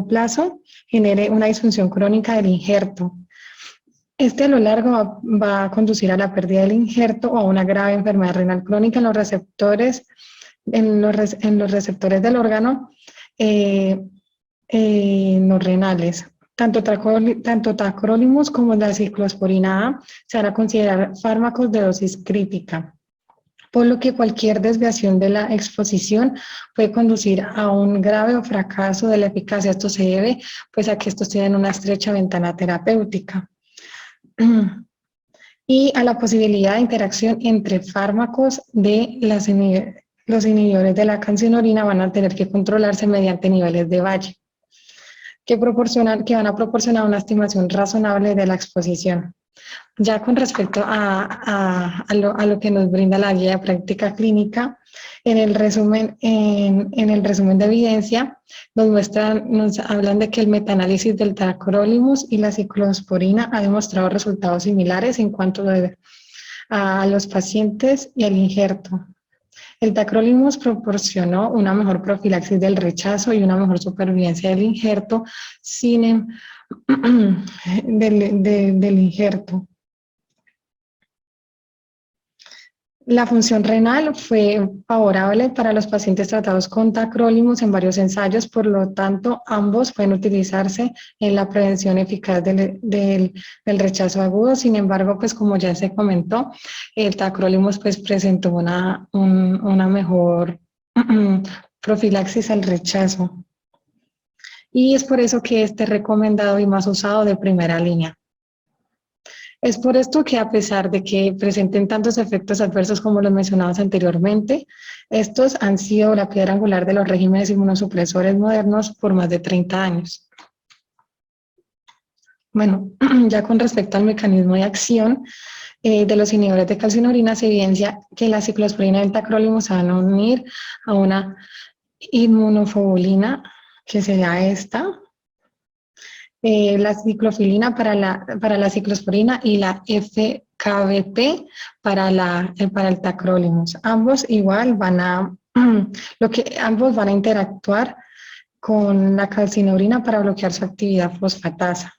plazo genere una disfunción crónica del injerto. Este a lo largo va a conducir a la pérdida del injerto o a una grave enfermedad renal crónica en los receptores, en los receptores del órgano no renales, tanto tacrolimus como la ciclosporina A se van a considerar fármacos de dosis crítica, por lo que cualquier desviación de la exposición puede conducir a un grave o fracaso de la eficacia. Esto se debe pues a que estos tienen una estrecha ventana terapéutica y a la posibilidad de interacción entre fármacos de los inhibidores de la calcinorina van a tener que controlarse mediante niveles de Valle que van a proporcionar una estimación razonable de la exposición. Ya con respecto a lo que nos brinda la guía de práctica clínica, en el resumen de evidencia nos hablan de que el metaanálisis del tacrolimus y la ciclosporina ha demostrado resultados similares en cuanto a los pacientes y el injerto. El tacrolimus proporcionó una mejor profilaxis del rechazo y una mejor supervivencia del injerto del injerto. La función renal fue favorable para los pacientes tratados con tacrolimus en varios ensayos, por lo tanto, ambos pueden utilizarse en la prevención eficaz del rechazo agudo. Sin embargo, pues como ya se comentó, el tacrolimus pues presentó una mejor profilaxis al rechazo. Y es por eso que este es recomendado y más usado de primera línea. Es por esto que a pesar de que presenten tantos efectos adversos como los mencionados anteriormente, estos han sido la piedra angular de los regímenes inmunosupresores modernos por más de 30 años. Bueno, ya con respecto al mecanismo de acción de los inhibidores de calcinorina, se evidencia que la ciclosporina y el tacrolimus se van a unir a una inmunofobulina, que sería esta, la ciclofilina para la ciclosporina y la FKBP para el tacrolimus. Ambos igual ambos van a interactuar con la calcineurina para bloquear su actividad fosfatasa.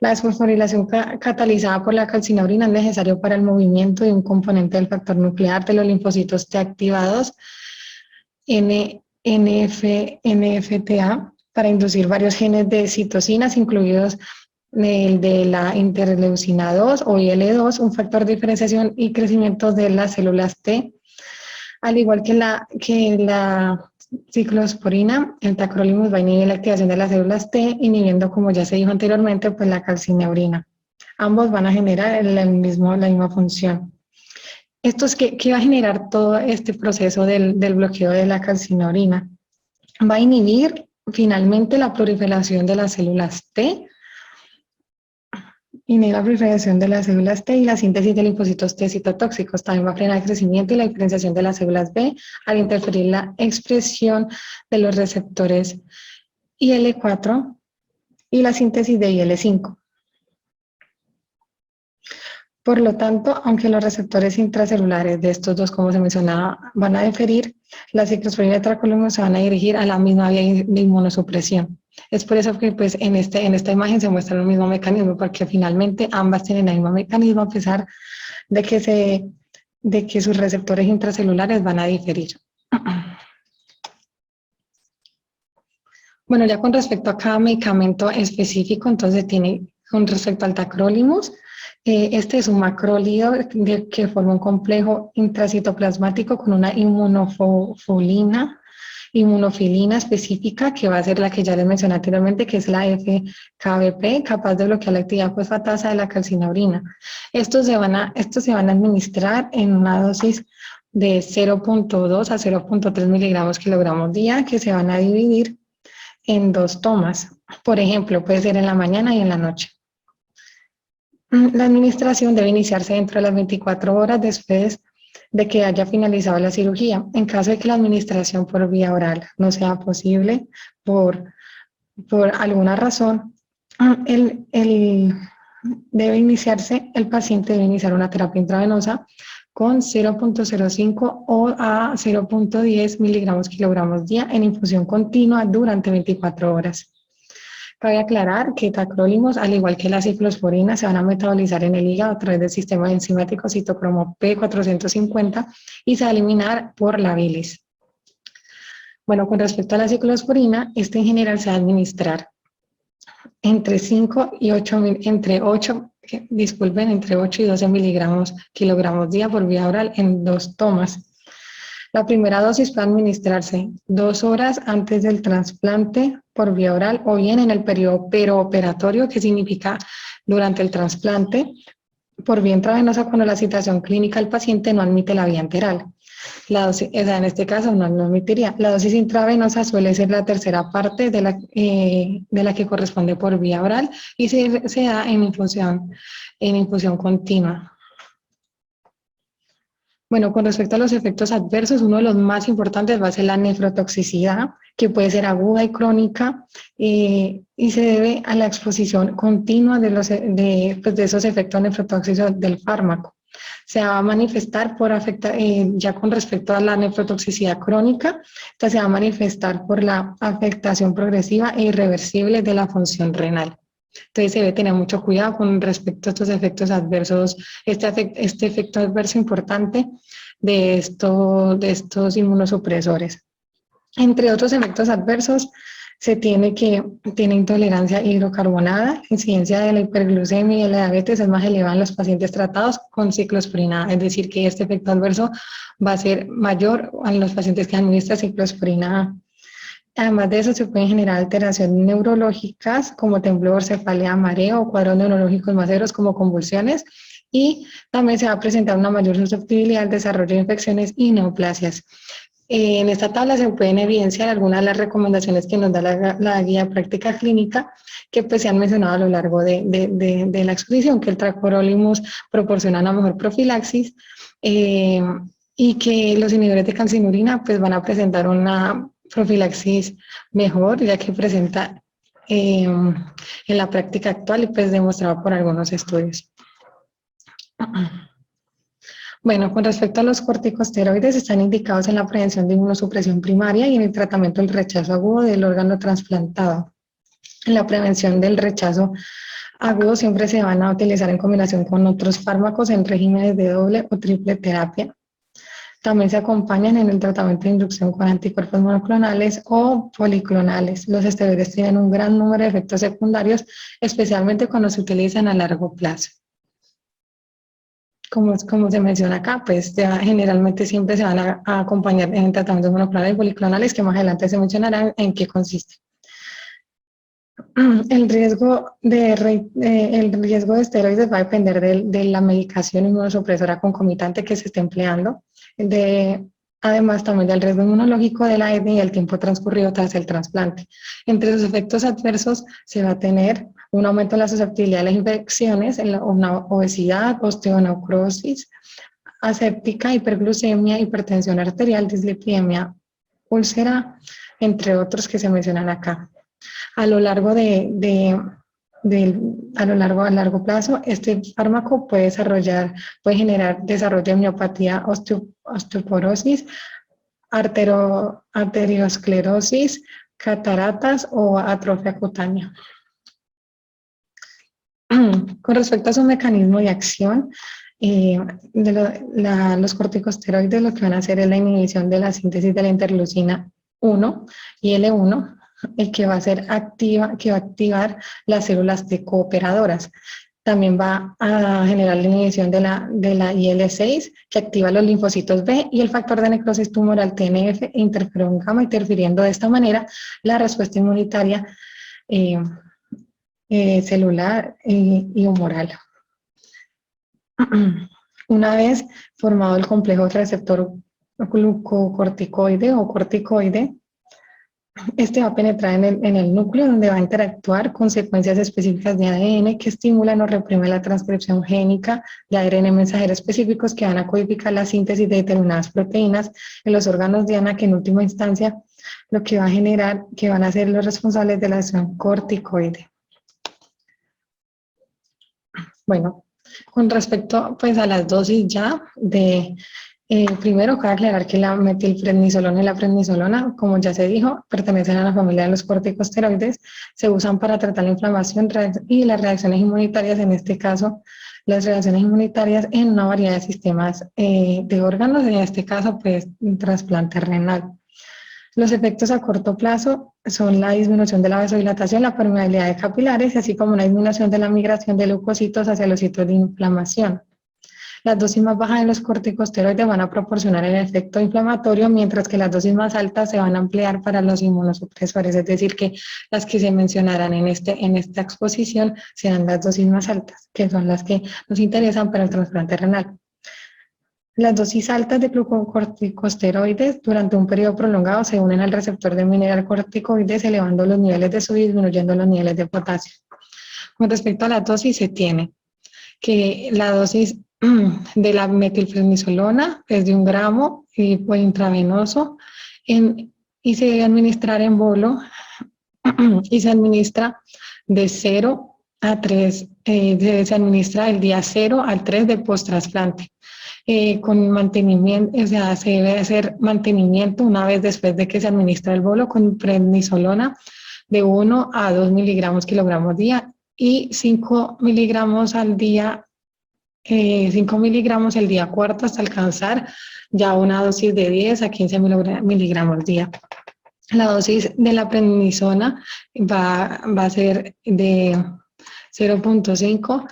La desfosforilación catalizada por la calcineurina es necesario para el movimiento de un componente del factor nuclear de los linfocitos T activados, NFTA, para inducir varios genes de citocinas, incluidos el de la interleucina 2 o IL-2, un factor de diferenciación y crecimiento de las células T. Al igual que la ciclosporina, el tacrolimus va a inhibir la activación de las células T, inhibiendo, como ya se dijo anteriormente, pues la calcineurina. Ambos van a generar la misma función. Esto es que va a generar todo este proceso del bloqueo de la calcineurina. Va a inhibir finalmente la proliferación de las células T, inhibe la proliferación de las células T y la síntesis de linfocitos T citotóxicos. También va a frenar el crecimiento y la diferenciación de las células B al interferir la expresión de los receptores IL-4 y la síntesis de IL-5. Por lo tanto, aunque los receptores intracelulares de estos dos, como se mencionaba, van a diferir, la ciclosporina y el tacrolimus se van a dirigir a la misma vía de inmunosupresión. Es por eso que pues, en esta imagen se muestra el mismo mecanismo, porque finalmente ambas tienen el mismo mecanismo a pesar de que sus receptores intracelulares van a diferir. Bueno, ya con respecto a cada medicamento específico, entonces tiene con respecto al tacrolimus, este es un macrólido que forma un complejo intracitoplasmático con una inmunofilina específica, que va a ser la que ya les mencioné anteriormente, que es la FKBP, capaz de bloquear la actividad fosfatasa de la calcineurina. Estos se van a administrar en una dosis de 0.2 a 0.3 miligramos kilogramos día, que se van a dividir en 2 tomas. Por ejemplo, puede ser en la mañana y en la noche. La administración debe iniciarse dentro de las 24 horas después de que haya finalizado la cirugía. En caso de que la administración por vía oral no sea posible por alguna razón, el paciente debe iniciar una terapia intravenosa con 0.05 o a 0.10 miligramos kilogramos día en infusión continua durante 24 horas. Cabe aclarar que tacrolimus, al igual que la ciclosporina, se van a metabolizar en el hígado a través del sistema enzimático citocromo P450 y se va a eliminar por la bilis. Bueno, con respecto a la ciclosporina, en general se va a administrar entre 5 y 8, entre 8 y 12 kilogramos día por vía oral en 2 tomas. La primera dosis puede administrarse 2 horas antes del trasplante por vía oral o bien en el periodo perioperatorio, que significa durante el trasplante, por vía intravenosa cuando la situación clínica del paciente no admite la vía enteral. La dosis, en este caso no admitiría. La dosis intravenosa suele ser la tercera parte de la que corresponde por vía oral y se da en infusión continua. Bueno, con respecto a los efectos adversos, uno de los más importantes va a ser la nefrotoxicidad, que puede ser aguda y crónica, y se debe a la exposición continua de esos efectos nefrotóxicos del fármaco. Se va a manifestar por ya con respecto a la nefrotoxicidad crónica, esta se va a manifestar por la afectación progresiva e irreversible de la función renal. Entonces se debe tener mucho cuidado con respecto a estos efectos adversos, este efecto adverso importante de estos inmunosupresores. Entre otros efectos adversos, se tiene intolerancia hidrocarbonada, incidencia de la hiperglucemia y de la diabetes es más elevada en los pacientes tratados con ciclosporina, es decir, que este efecto adverso va a ser mayor en los pacientes que administran ciclosporina. Además de eso, se pueden generar alteraciones neurológicas como temblor, cefalea, mareo o cuadros neurológicos más severos como convulsiones, y también se va a presentar una mayor susceptibilidad al desarrollo de infecciones y neoplasias. En esta tabla se pueden evidenciar algunas de las recomendaciones que nos da la guía de práctica clínica, que pues se han mencionado a lo largo de la exposición, que el tacrolimus proporciona una mejor profilaxis y que los inhibidores de calcinurina pues van a presentar una profilaxis mejor, ya que presenta en la práctica actual y pues demostrado por algunos estudios. Bueno, con respecto a los corticosteroides, están indicados en la prevención de inmunosupresión primaria y en el tratamiento del rechazo agudo del órgano trasplantado. En la prevención del rechazo agudo siempre se van a utilizar en combinación con otros fármacos en regímenes de doble o triple terapia. También se acompañan en el tratamiento de inducción con anticuerpos monoclonales o policlonales. Los esteroides tienen un gran número de efectos secundarios, especialmente cuando se utilizan a largo plazo. Como se menciona acá, pues generalmente siempre se van a acompañar en tratamientos monoclonales y policlonales, que más adelante se mencionarán en qué consiste. El riesgo de esteroides va a depender de la medicación inmunosupresora concomitante que se esté empleando, además también del riesgo inmunológico de la etnia y el tiempo transcurrido tras el trasplante. Entre sus efectos adversos se va a tener un aumento de la susceptibilidad a las infecciones, una obesidad, osteonecrosis aséptica, hiperglucemia, hipertensión arterial, dislipidemia, úlcera, entre otros que se mencionan acá. A lo largo a largo plazo, este fármaco puede generar desarrollo de miopatía, osteoporosis, arteriosclerosis, cataratas o atrofia cutánea. Con respecto a su mecanismo de acción, los corticosteroides lo que van a hacer es la inhibición de la síntesis de la interleucina 1 y L1, el que va a activar las células T cooperadoras. También va a generar la inhibición de la IL-6, que activa los linfocitos B, y el factor de necrosis tumoral TNF e interferón gamma, interfiriendo de esta manera la respuesta inmunitaria celular y humoral. Una vez formado el complejo receptor glucocorticoide o corticoide, este va a penetrar en el núcleo, donde va a interactuar con secuencias específicas de ADN que estimulan o reprimen la transcripción génica de ARN mensajeros específicos que van a codificar la síntesis de determinadas proteínas en los órganos diana, que en última instancia lo que va a generar, que van a ser los responsables de la acción corticoide. Bueno, con respecto pues a las dosis ya primero, cabe aclarar que la metilprednisolona y la prednisolona, como ya se dijo, pertenecen a la familia de los corticosteroides, se usan para tratar la inflamación y las reacciones inmunitarias, en este caso, las reacciones inmunitarias en una variedad de sistemas de órganos, en este caso, pues, un trasplante renal. Los efectos a corto plazo son la disminución de la vasodilatación, la permeabilidad de capilares, así como una disminución de la migración de leucocitos hacia los sitios de inflamación. Las dosis más bajas de los corticosteroides van a proporcionar el efecto inflamatorio, mientras que las dosis más altas se van a emplear para los inmunosupresores, es decir, que las que se mencionarán en esta exposición serán las dosis más altas, que son las que nos interesan para el trasplante renal. Las dosis altas de glucocorticosteroides durante un periodo prolongado se unen al receptor de mineralocorticoides, elevando los niveles de sodio y disminuyendo los niveles de potasio. Con respecto a la dosis, se tiene que la dosis de la metilprednisolona es de 1 gramo y por intravenoso y se debe administrar en bolo y se administra de 0 a 3, se administra el día 0 al 3 de post-trasplante. Con mantenimiento, o sea, se debe hacer mantenimiento una vez después de que se administra el bolo con prednisolona de 1 a 2 miligramos kilogramos día y 5 miligramos al día, 5 miligramos el día cuarto hasta alcanzar ya una dosis de 10 a 15 miligramos día. La dosis de la prednisona va a ser de 0.5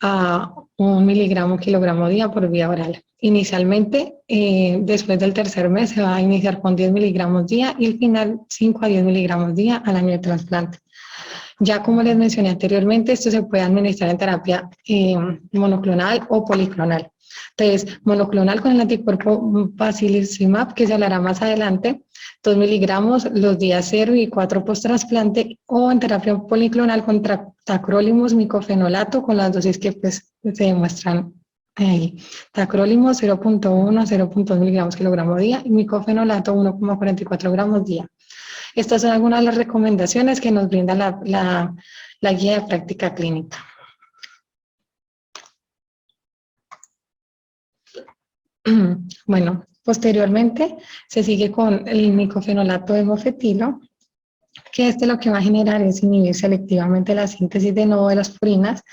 a 1 miligramo kilogramo día por vía oral. Inicialmente, después del tercer mes, se va a iniciar con 10 miligramos día y al final 5 a 10 miligramos día al año de trasplante. Ya como les mencioné anteriormente, esto se puede administrar en terapia monoclonal o policlonal. Entonces, monoclonal con el anticuerpo Basilizumab, que se hablará más adelante, 2 miligramos los días 0 y 4 post-trasplante, o en terapia policlonal con tacrolimus, micofenolato, con las dosis que pues, se demuestran ahí. Tacrolimus 0.1, 0.2 miligramos kilogramo día y micofenolato 1,44 gramos día. Estas son algunas de las recomendaciones que nos brinda la guía de práctica clínica. Bueno, posteriormente se sigue con el micofenolato de mofetilo, que lo que va a generar es inhibir selectivamente la síntesis de nuevo de las purinas,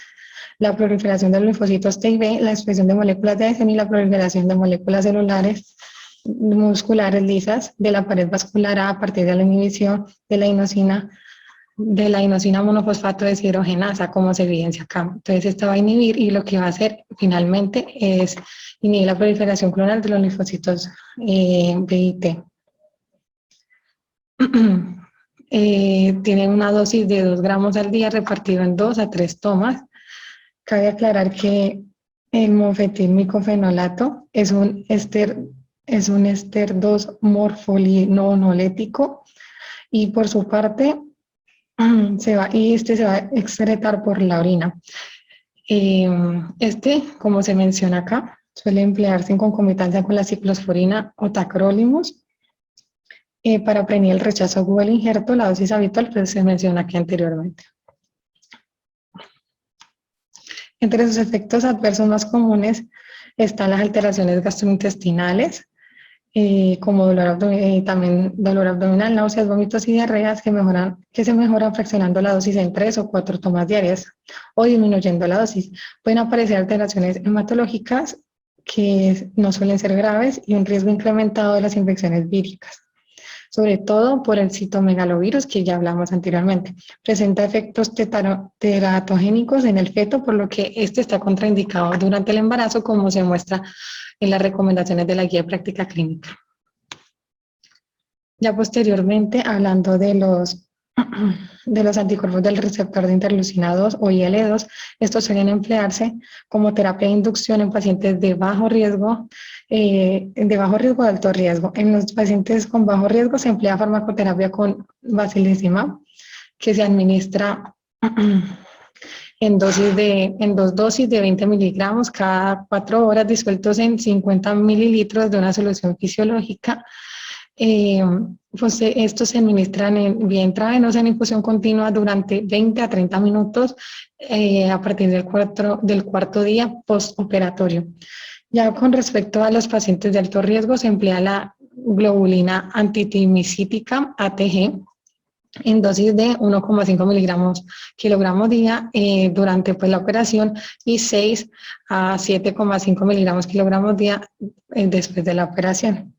la proliferación de los linfocitos T y B, la expresión de moléculas de adhesión y la proliferación de moléculas celulares musculares lisas de la pared vascular a partir de la inhibición de la inosina monofosfato deshidrogenasa, como se evidencia acá. Entonces, esta va a inhibir y lo que va a hacer finalmente es inhibir la proliferación clonal de los linfocitos B y T. Tiene una dosis de 2 gramos al día repartido en 2 a 3 tomas. Cabe aclarar que el mofetil-micofenolato es un ester 2 morfolinolético y por su parte se va a excretar por la orina. Como se menciona acá, suele emplearse en concomitancia con la ciclosporina o tacrolimus para prevenir el rechazo agudo del injerto. La dosis habitual pues, se menciona aquí anteriormente. Entre sus efectos adversos más comunes están las alteraciones gastrointestinales, como también dolor abdominal, náuseas, vómitos y diarreas que se mejoran fraccionando la dosis en 3 o 4 tomas diarias o disminuyendo la dosis. Pueden aparecer alteraciones hematológicas que no suelen ser graves y un riesgo incrementado de las infecciones víricas, sobre todo por el citomegalovirus que ya hablamos anteriormente. Presenta efectos teratogénicos en el feto, por lo que este está contraindicado durante el embarazo, como se muestra en las recomendaciones de la guía de práctica clínica. Ya posteriormente, hablando de los anticuerpos del receptor de interleucina 2 o IL-2, estos suelen emplearse como terapia de inducción en pacientes de bajo riesgo o alto riesgo. En los pacientes con bajo riesgo se emplea farmacoterapia con basilizumab, que se administra en 2 dosis de 20 miligramos cada 4 horas, disueltos en 50 mililitros de una solución fisiológica. Pues estos se administran en vía intravenosa en infusión continua durante 20 a 30 minutos a partir del cuarto día postoperatorio. Ya con respecto a los pacientes de alto riesgo, se emplea la globulina antitimicítica, ATG, en dosis de 1,5 miligramos kilogramo día durante la operación y 6 a 7,5 miligramos kilogramos día después de la operación.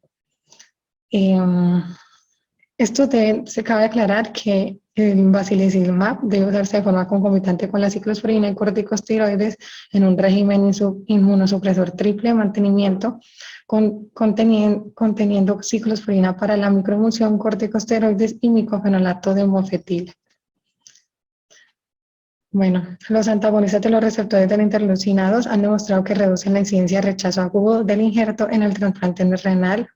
Se cabe aclarar que el basilizumab debe usarse de forma concomitante con la ciclosporina y corticosteroides en un régimen inmunosupresor triple de mantenimiento conteniendo ciclosporina para la microemulsión, corticosteroides y micofenolato de mofetil. Bueno, los antagonistas de los receptores de la interleucina 2 han demostrado que reducen la incidencia de rechazo agudo del injerto en el trasplante renal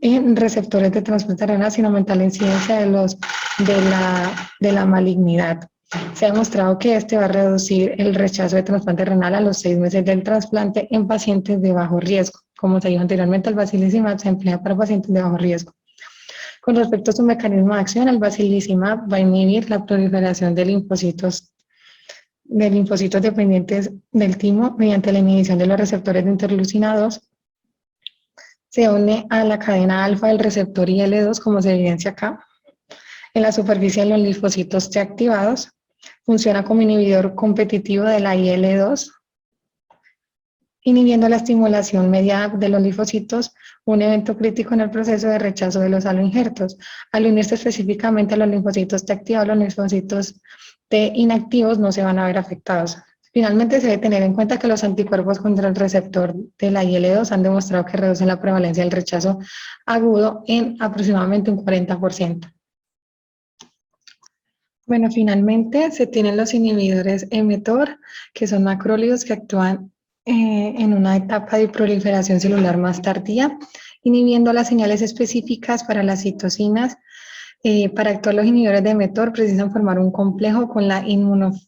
en receptores de trasplante renal sin aumentar la incidencia de la malignidad. Se ha demostrado que este va a reducir el rechazo de trasplante renal a los 6 meses del trasplante en pacientes de bajo riesgo. Como se dijo anteriormente, el basilizumab se emplea para pacientes de bajo riesgo. Con respecto a su mecanismo de acción, el basilizumab va a inhibir la proliferación de linfocitos dependientes del timo mediante la inhibición de los receptores de interleucina 2. Se une a la cadena alfa del receptor IL-2, como se evidencia acá. En la superficie de los linfocitos T activados, funciona como inhibidor competitivo de la IL-2, inhibiendo la estimulación media de los linfocitos, un evento crítico en el proceso de rechazo de los aloinjertos. Al unirse específicamente a los linfocitos T activados, los linfocitos T inactivos no se van a ver afectados. Finalmente, se debe tener en cuenta que los anticuerpos contra el receptor de la IL-2 han demostrado que reducen la prevalencia del rechazo agudo en aproximadamente un 40%. Bueno, finalmente se tienen los inhibidores mTOR, que son macrólidos que actúan en una etapa de proliferación celular más tardía, inhibiendo las señales específicas para las citocinas. Para actuar, los inhibidores de mTOR precisan formar un complejo con la inmunofilina.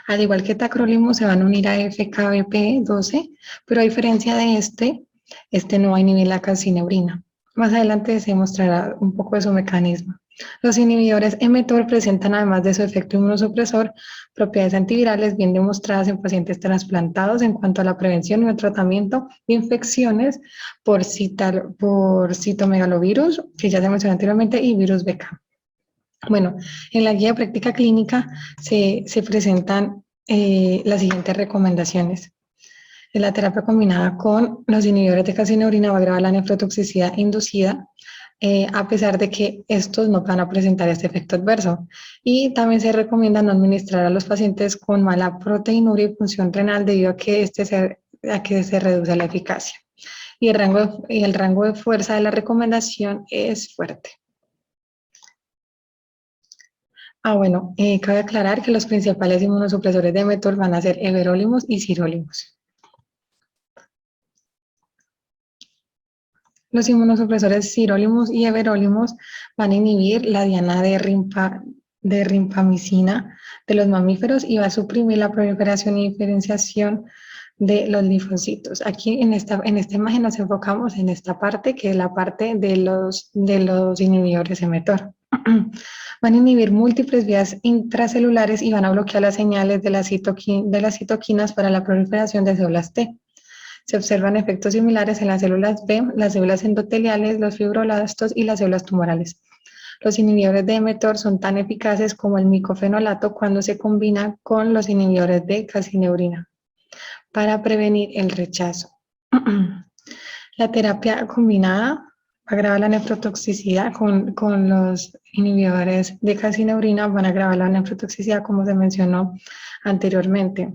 Al igual que tacrolimus, se van a unir a FKBP12, pero a diferencia de este no va a inhibir la calcineurina. Más adelante se mostrará un poco de su mecanismo. Los inhibidores mTOR presentan, además de su efecto inmunosupresor, propiedades antivirales bien demostradas en pacientes trasplantados en cuanto a la prevención y el tratamiento de infecciones por citomegalovirus, que ya se mencionó anteriormente, y virus BK. Bueno, en la guía de práctica clínica se presentan las siguientes recomendaciones. La terapia combinada con los inhibidores de calcineurina va a agravar la nefrotoxicidad inducida, a pesar de que estos no van a presentar este efecto adverso. Y también se recomienda no administrar a los pacientes con mala proteinuria y función renal debido a que se reduce la eficacia. Y el rango de fuerza de la recomendación es fuerte. Bueno, cabe aclarar que los principales inmunosupresores de mTOR van a ser everolimus y sirolimus. Los inmunosupresores sirolimus y everolimus van a inhibir la diana de rimpamicina de los mamíferos y va a suprimir la proliferación y diferenciación de los linfocitos. Aquí en esta imagen nos enfocamos en esta parte, que es la parte de los inhibidores mTOR. Van a inhibir múltiples vías intracelulares y van a bloquear las señales de las citoquinas para la proliferación de células T. Se observan efectos similares en las células B, las células endoteliales, los fibroblastos y las células tumorales. Los inhibidores de mTOR son tan eficaces como el micofenolato cuando se combina con los inhibidores de calcineurina para prevenir el rechazo. La terapia combinada agrava la nefrotoxicidad con los inhibidores de calcineurina, van a agravar la nefrotoxicidad como se mencionó anteriormente.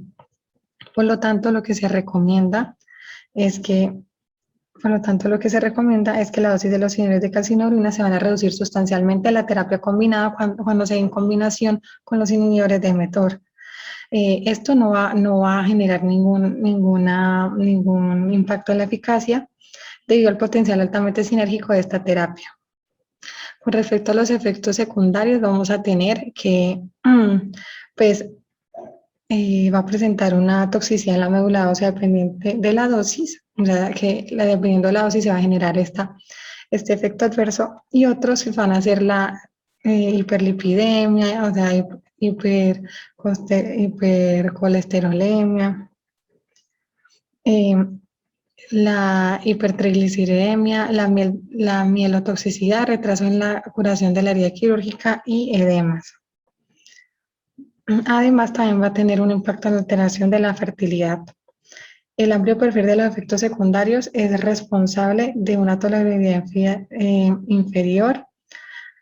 Por lo tanto, lo que se recomienda es que la dosis de los inhibidores de calcineurina se van a reducir sustancialmente a la terapia combinada cuando se en combinación con los inhibidores de mTOR. Esto no va a generar ningún impacto en la eficacia debido al potencial altamente sinérgico de esta terapia. Con respecto a los efectos secundarios, vamos a tener que va a presentar una toxicidad en la médula ósea dependiente de la dosis, o sea que dependiendo de la dosis se va a generar este efecto adverso, y otros van a ser la hiperlipidemia, o sea, hipercolesterolemia, la hipertrigliceridemia, la mielotoxicidad, retraso en la curación de la herida quirúrgica y edemas. Además, también va a tener un impacto en la alteración de la fertilidad. El amplio perfil de los efectos secundarios es responsable de una tolerabilidad inferior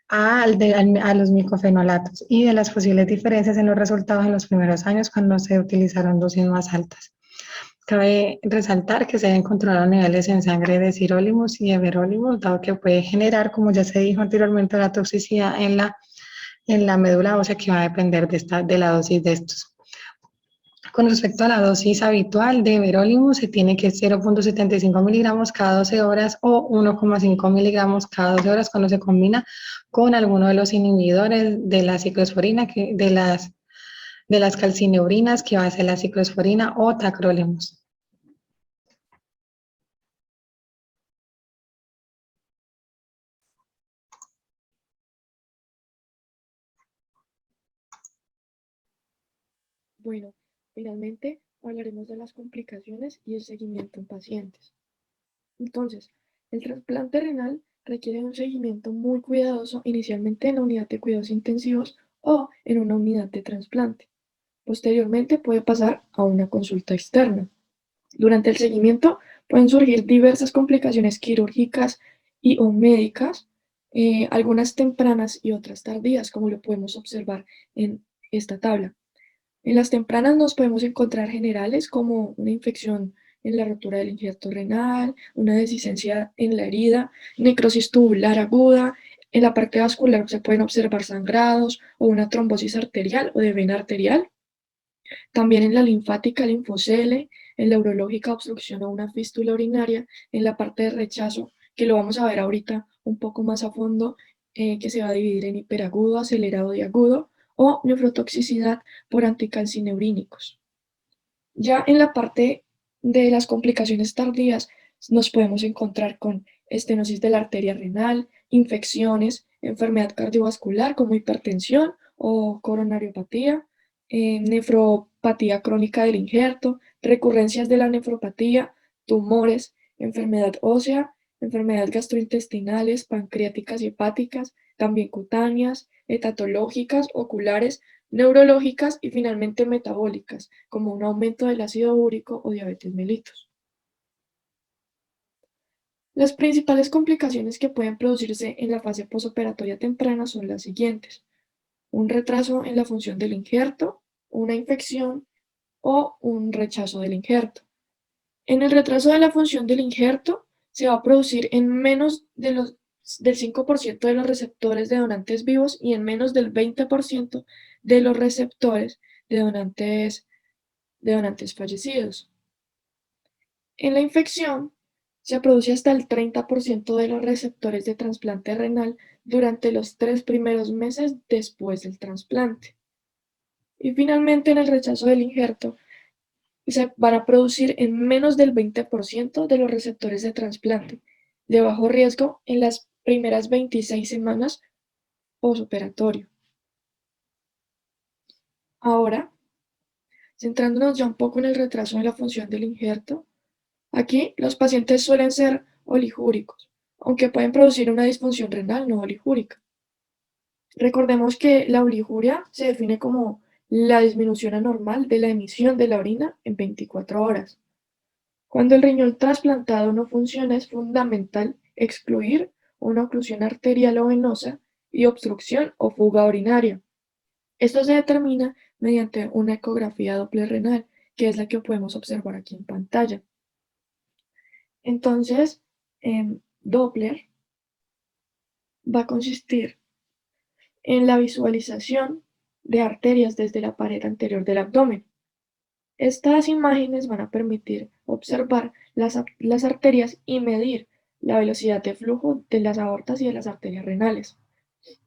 a los micofenolatos y de las posibles diferencias en los resultados en los primeros años cuando se utilizaron dosis más altas. Cabe resaltar que se deben controlar los niveles en sangre de sirolimus y everolimus, dado que puede generar, como ya se dijo anteriormente, la toxicidad en la médula ósea, que va a depender de la dosis de estos. Con respecto a la dosis habitual de everolimus, se tiene que 0.75 miligramos cada 12 horas o 1,5 miligramos cada 12 horas cuando se combina con alguno de los inhibidores de la ciclosporina, de las calcineurinas, que va a ser la ciclosporina o tacrolimus. Bueno, finalmente hablaremos de las complicaciones y el seguimiento en pacientes. Entonces, el trasplante renal requiere un seguimiento muy cuidadoso inicialmente en la unidad de cuidados intensivos o en una unidad de trasplante. Posteriormente puede pasar a una consulta externa. Durante el seguimiento pueden surgir diversas complicaciones quirúrgicas y o médicas, algunas tempranas y otras tardías, como lo podemos observar en esta tabla. En las tempranas nos podemos encontrar generales como una infección en la rotura del injerto renal, una dehiscencia en la herida, necrosis tubular aguda. En la parte vascular se pueden observar sangrados o una trombosis arterial o de vena arterial. También en la linfática, linfocele, en la urológica, obstrucción o una fístula urinaria, en la parte de rechazo, que lo vamos a ver ahorita un poco más a fondo, que se va a dividir en hiperagudo, acelerado y agudo, o nefrotoxicidad por anticalcineurínicos. Ya en la parte de las complicaciones tardías nos podemos encontrar con estenosis de la arteria renal, infecciones, enfermedad cardiovascular como hipertensión o coronariopatía, nefropatía crónica del injerto, recurrencias de la nefropatía, tumores, enfermedad ósea, enfermedades gastrointestinales, pancreáticas y hepáticas, también cutáneas, hetatológicas, oculares, neurológicas y finalmente metabólicas, como un aumento del ácido úrico o diabetes mellitus. Las principales complicaciones que pueden producirse en la fase posoperatoria temprana son las siguientes: un retraso en la función del injerto, una infección o un rechazo del injerto. En el retraso de la función del injerto se va a producir en menos del 5% de los receptores de donantes vivos y en menos del 20% de los receptores de donantes fallecidos. En la infección se produce hasta el 30% de los receptores de trasplante renal durante los 3 primeros meses después del trasplante. Y finalmente en el rechazo del injerto se van a producir en menos del 20% de los receptores de trasplante de bajo riesgo en las primeras 26 semanas posoperatorio. Ahora, centrándonos ya un poco en el retraso de la función del injerto, aquí los pacientes suelen ser oligúricos, aunque pueden producir una disfunción renal no oligúrica. Recordemos que la oliguria se define como la disminución anormal de la emisión de la orina en 24 horas. Cuando el riñón trasplantado no funciona, es fundamental excluir una oclusión arterial o venosa y obstrucción o fuga urinaria. Esto se determina mediante una ecografía Doppler renal, que es la que podemos observar aquí en pantalla. Entonces, Doppler va a consistir en la visualización de arterias desde la pared anterior del abdomen. Estas imágenes van a permitir observar las arterias y medir la velocidad de flujo de las aortas y de las arterias renales.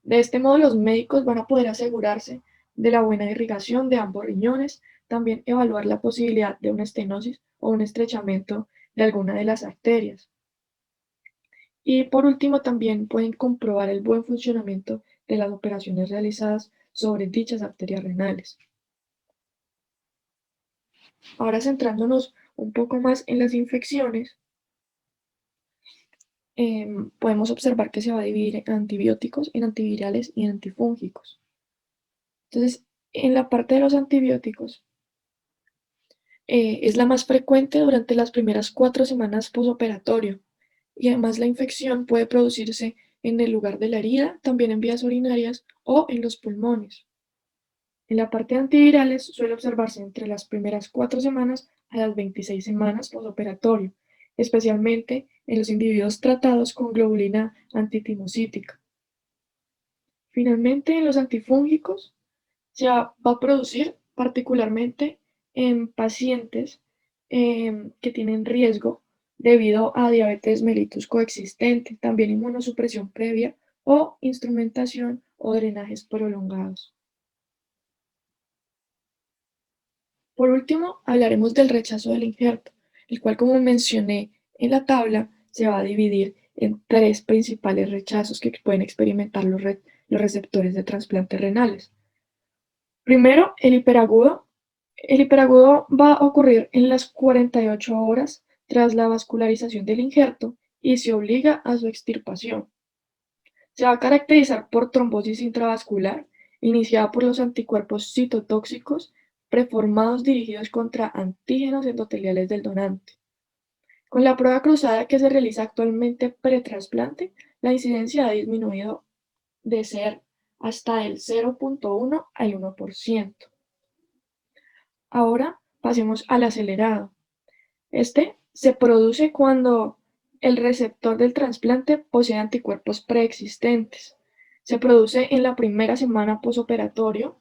De este modo, los médicos van a poder asegurarse de la buena irrigación de ambos riñones, también evaluar la posibilidad de una estenosis o un estrechamiento de alguna de las arterias. Y por último, también pueden comprobar el buen funcionamiento de las operaciones realizadas sobre dichas arterias renales. Ahora centrándonos un poco más en las infecciones, podemos observar que se va a dividir en antibióticos, en antivirales y en antifúngicos. Entonces, en la parte de los antibióticos, es la más frecuente durante las primeras 4 semanas posoperatorio y además la infección puede producirse en el lugar de la herida, también en vías urinarias o en los pulmones. En la parte de antivirales suele observarse entre las primeras 4 semanas a las 26 semanas posoperatorio, especialmente en los individuos tratados con globulina antitimocítica. Finalmente, en los antifúngicos va a producir particularmente en pacientes que tienen riesgo debido a diabetes mellitus coexistente, también inmunosupresión previa o instrumentación o drenajes prolongados. Por último, hablaremos del rechazo del injerto, el cual, como mencioné en la tabla, se va a dividir en 3 principales rechazos que pueden experimentar los receptores de trasplantes renales. Primero, el hiperagudo. El hiperagudo va a ocurrir en las 48 horas tras la vascularización del injerto y se obliga a su extirpación. Se va a caracterizar por trombosis intravascular, iniciada por los anticuerpos citotóxicos preformados dirigidos contra antígenos endoteliales del donante. Con la prueba cruzada que se realiza actualmente pretrasplante, la incidencia ha disminuido de ser hasta el 0.1 al 1%. Ahora pasemos al acelerado. Este se produce cuando el receptor del trasplante posee anticuerpos preexistentes. Se produce en la primera semana posoperatorio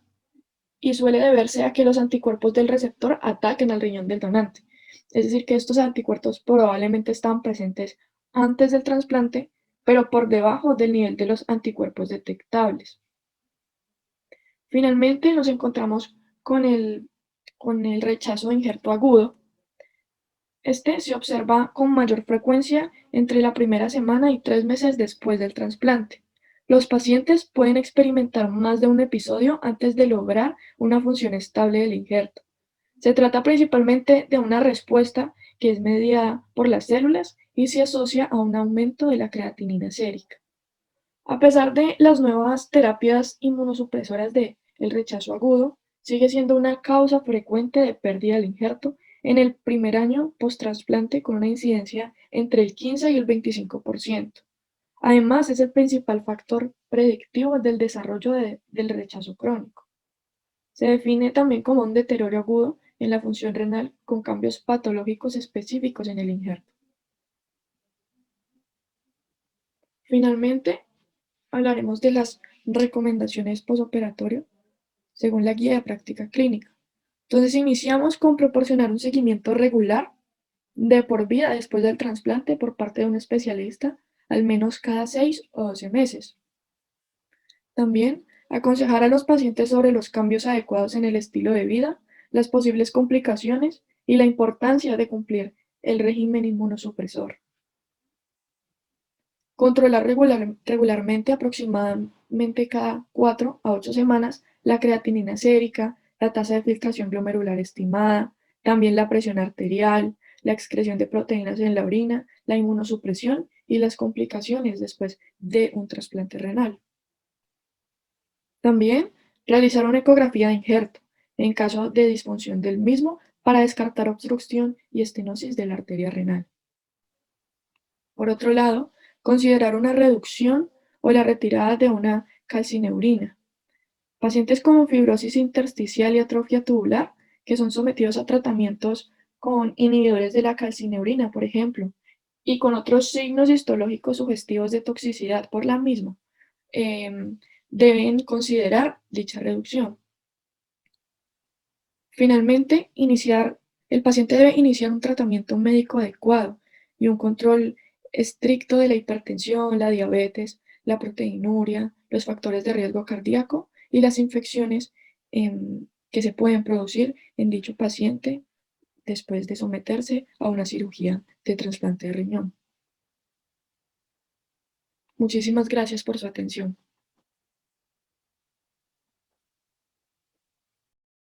y suele deberse a que los anticuerpos del receptor ataquen al riñón del donante. Es decir, que estos anticuerpos probablemente estaban presentes antes del trasplante, pero por debajo del nivel de los anticuerpos detectables. Finalmente nos encontramos con el rechazo de injerto agudo. Este se observa con mayor frecuencia entre la primera semana y 3 meses después del trasplante. Los pacientes pueden experimentar más de un episodio antes de lograr una función estable del injerto. Se trata principalmente de una respuesta que es mediada por las células y se asocia a un aumento de la creatinina sérica. A pesar de las nuevas terapias inmunosupresoras del rechazo agudo, sigue siendo una causa frecuente de pérdida del injerto en el primer año post-trasplante con una incidencia entre el 15 y el 25%. Además, es el principal factor predictivo del desarrollo del rechazo crónico. Se define también como un deterioro agudo en la función renal con cambios patológicos específicos en el injerto. Finalmente, hablaremos de las recomendaciones posoperatorio según la guía de práctica clínica. Entonces, iniciamos con proporcionar un seguimiento regular de por vida después del trasplante por parte de un especialista, al menos cada 6 o 12 meses. También aconsejar a los pacientes sobre los cambios adecuados en el estilo de vida, las posibles complicaciones y la importancia de cumplir el régimen inmunosupresor. Controlar regularmente, aproximadamente cada 4 a 8 semanas, la creatinina sérica, la tasa de filtración glomerular estimada, también la presión arterial, la excreción de proteínas en la orina, la inmunosupresión y las complicaciones después de un trasplante renal. También realizar una ecografía de injerto en caso de disfunción del mismo para descartar obstrucción y estenosis de la arteria renal. Por otro lado, considerar una reducción o la retirada de una calcineurina. Pacientes con fibrosis intersticial y atrofia tubular que son sometidos a tratamientos con inhibidores de la calcineurina, por ejemplo, y con otros signos histológicos sugestivos de toxicidad por la misma, deben considerar dicha reducción. Finalmente, el paciente debe iniciar un tratamiento médico adecuado y un control estricto de la hipertensión, la diabetes, la proteinuria, los factores de riesgo cardíaco y las infecciones que se pueden producir en dicho paciente después de someterse a una cirugía de trasplante de riñón. Muchísimas gracias por su atención.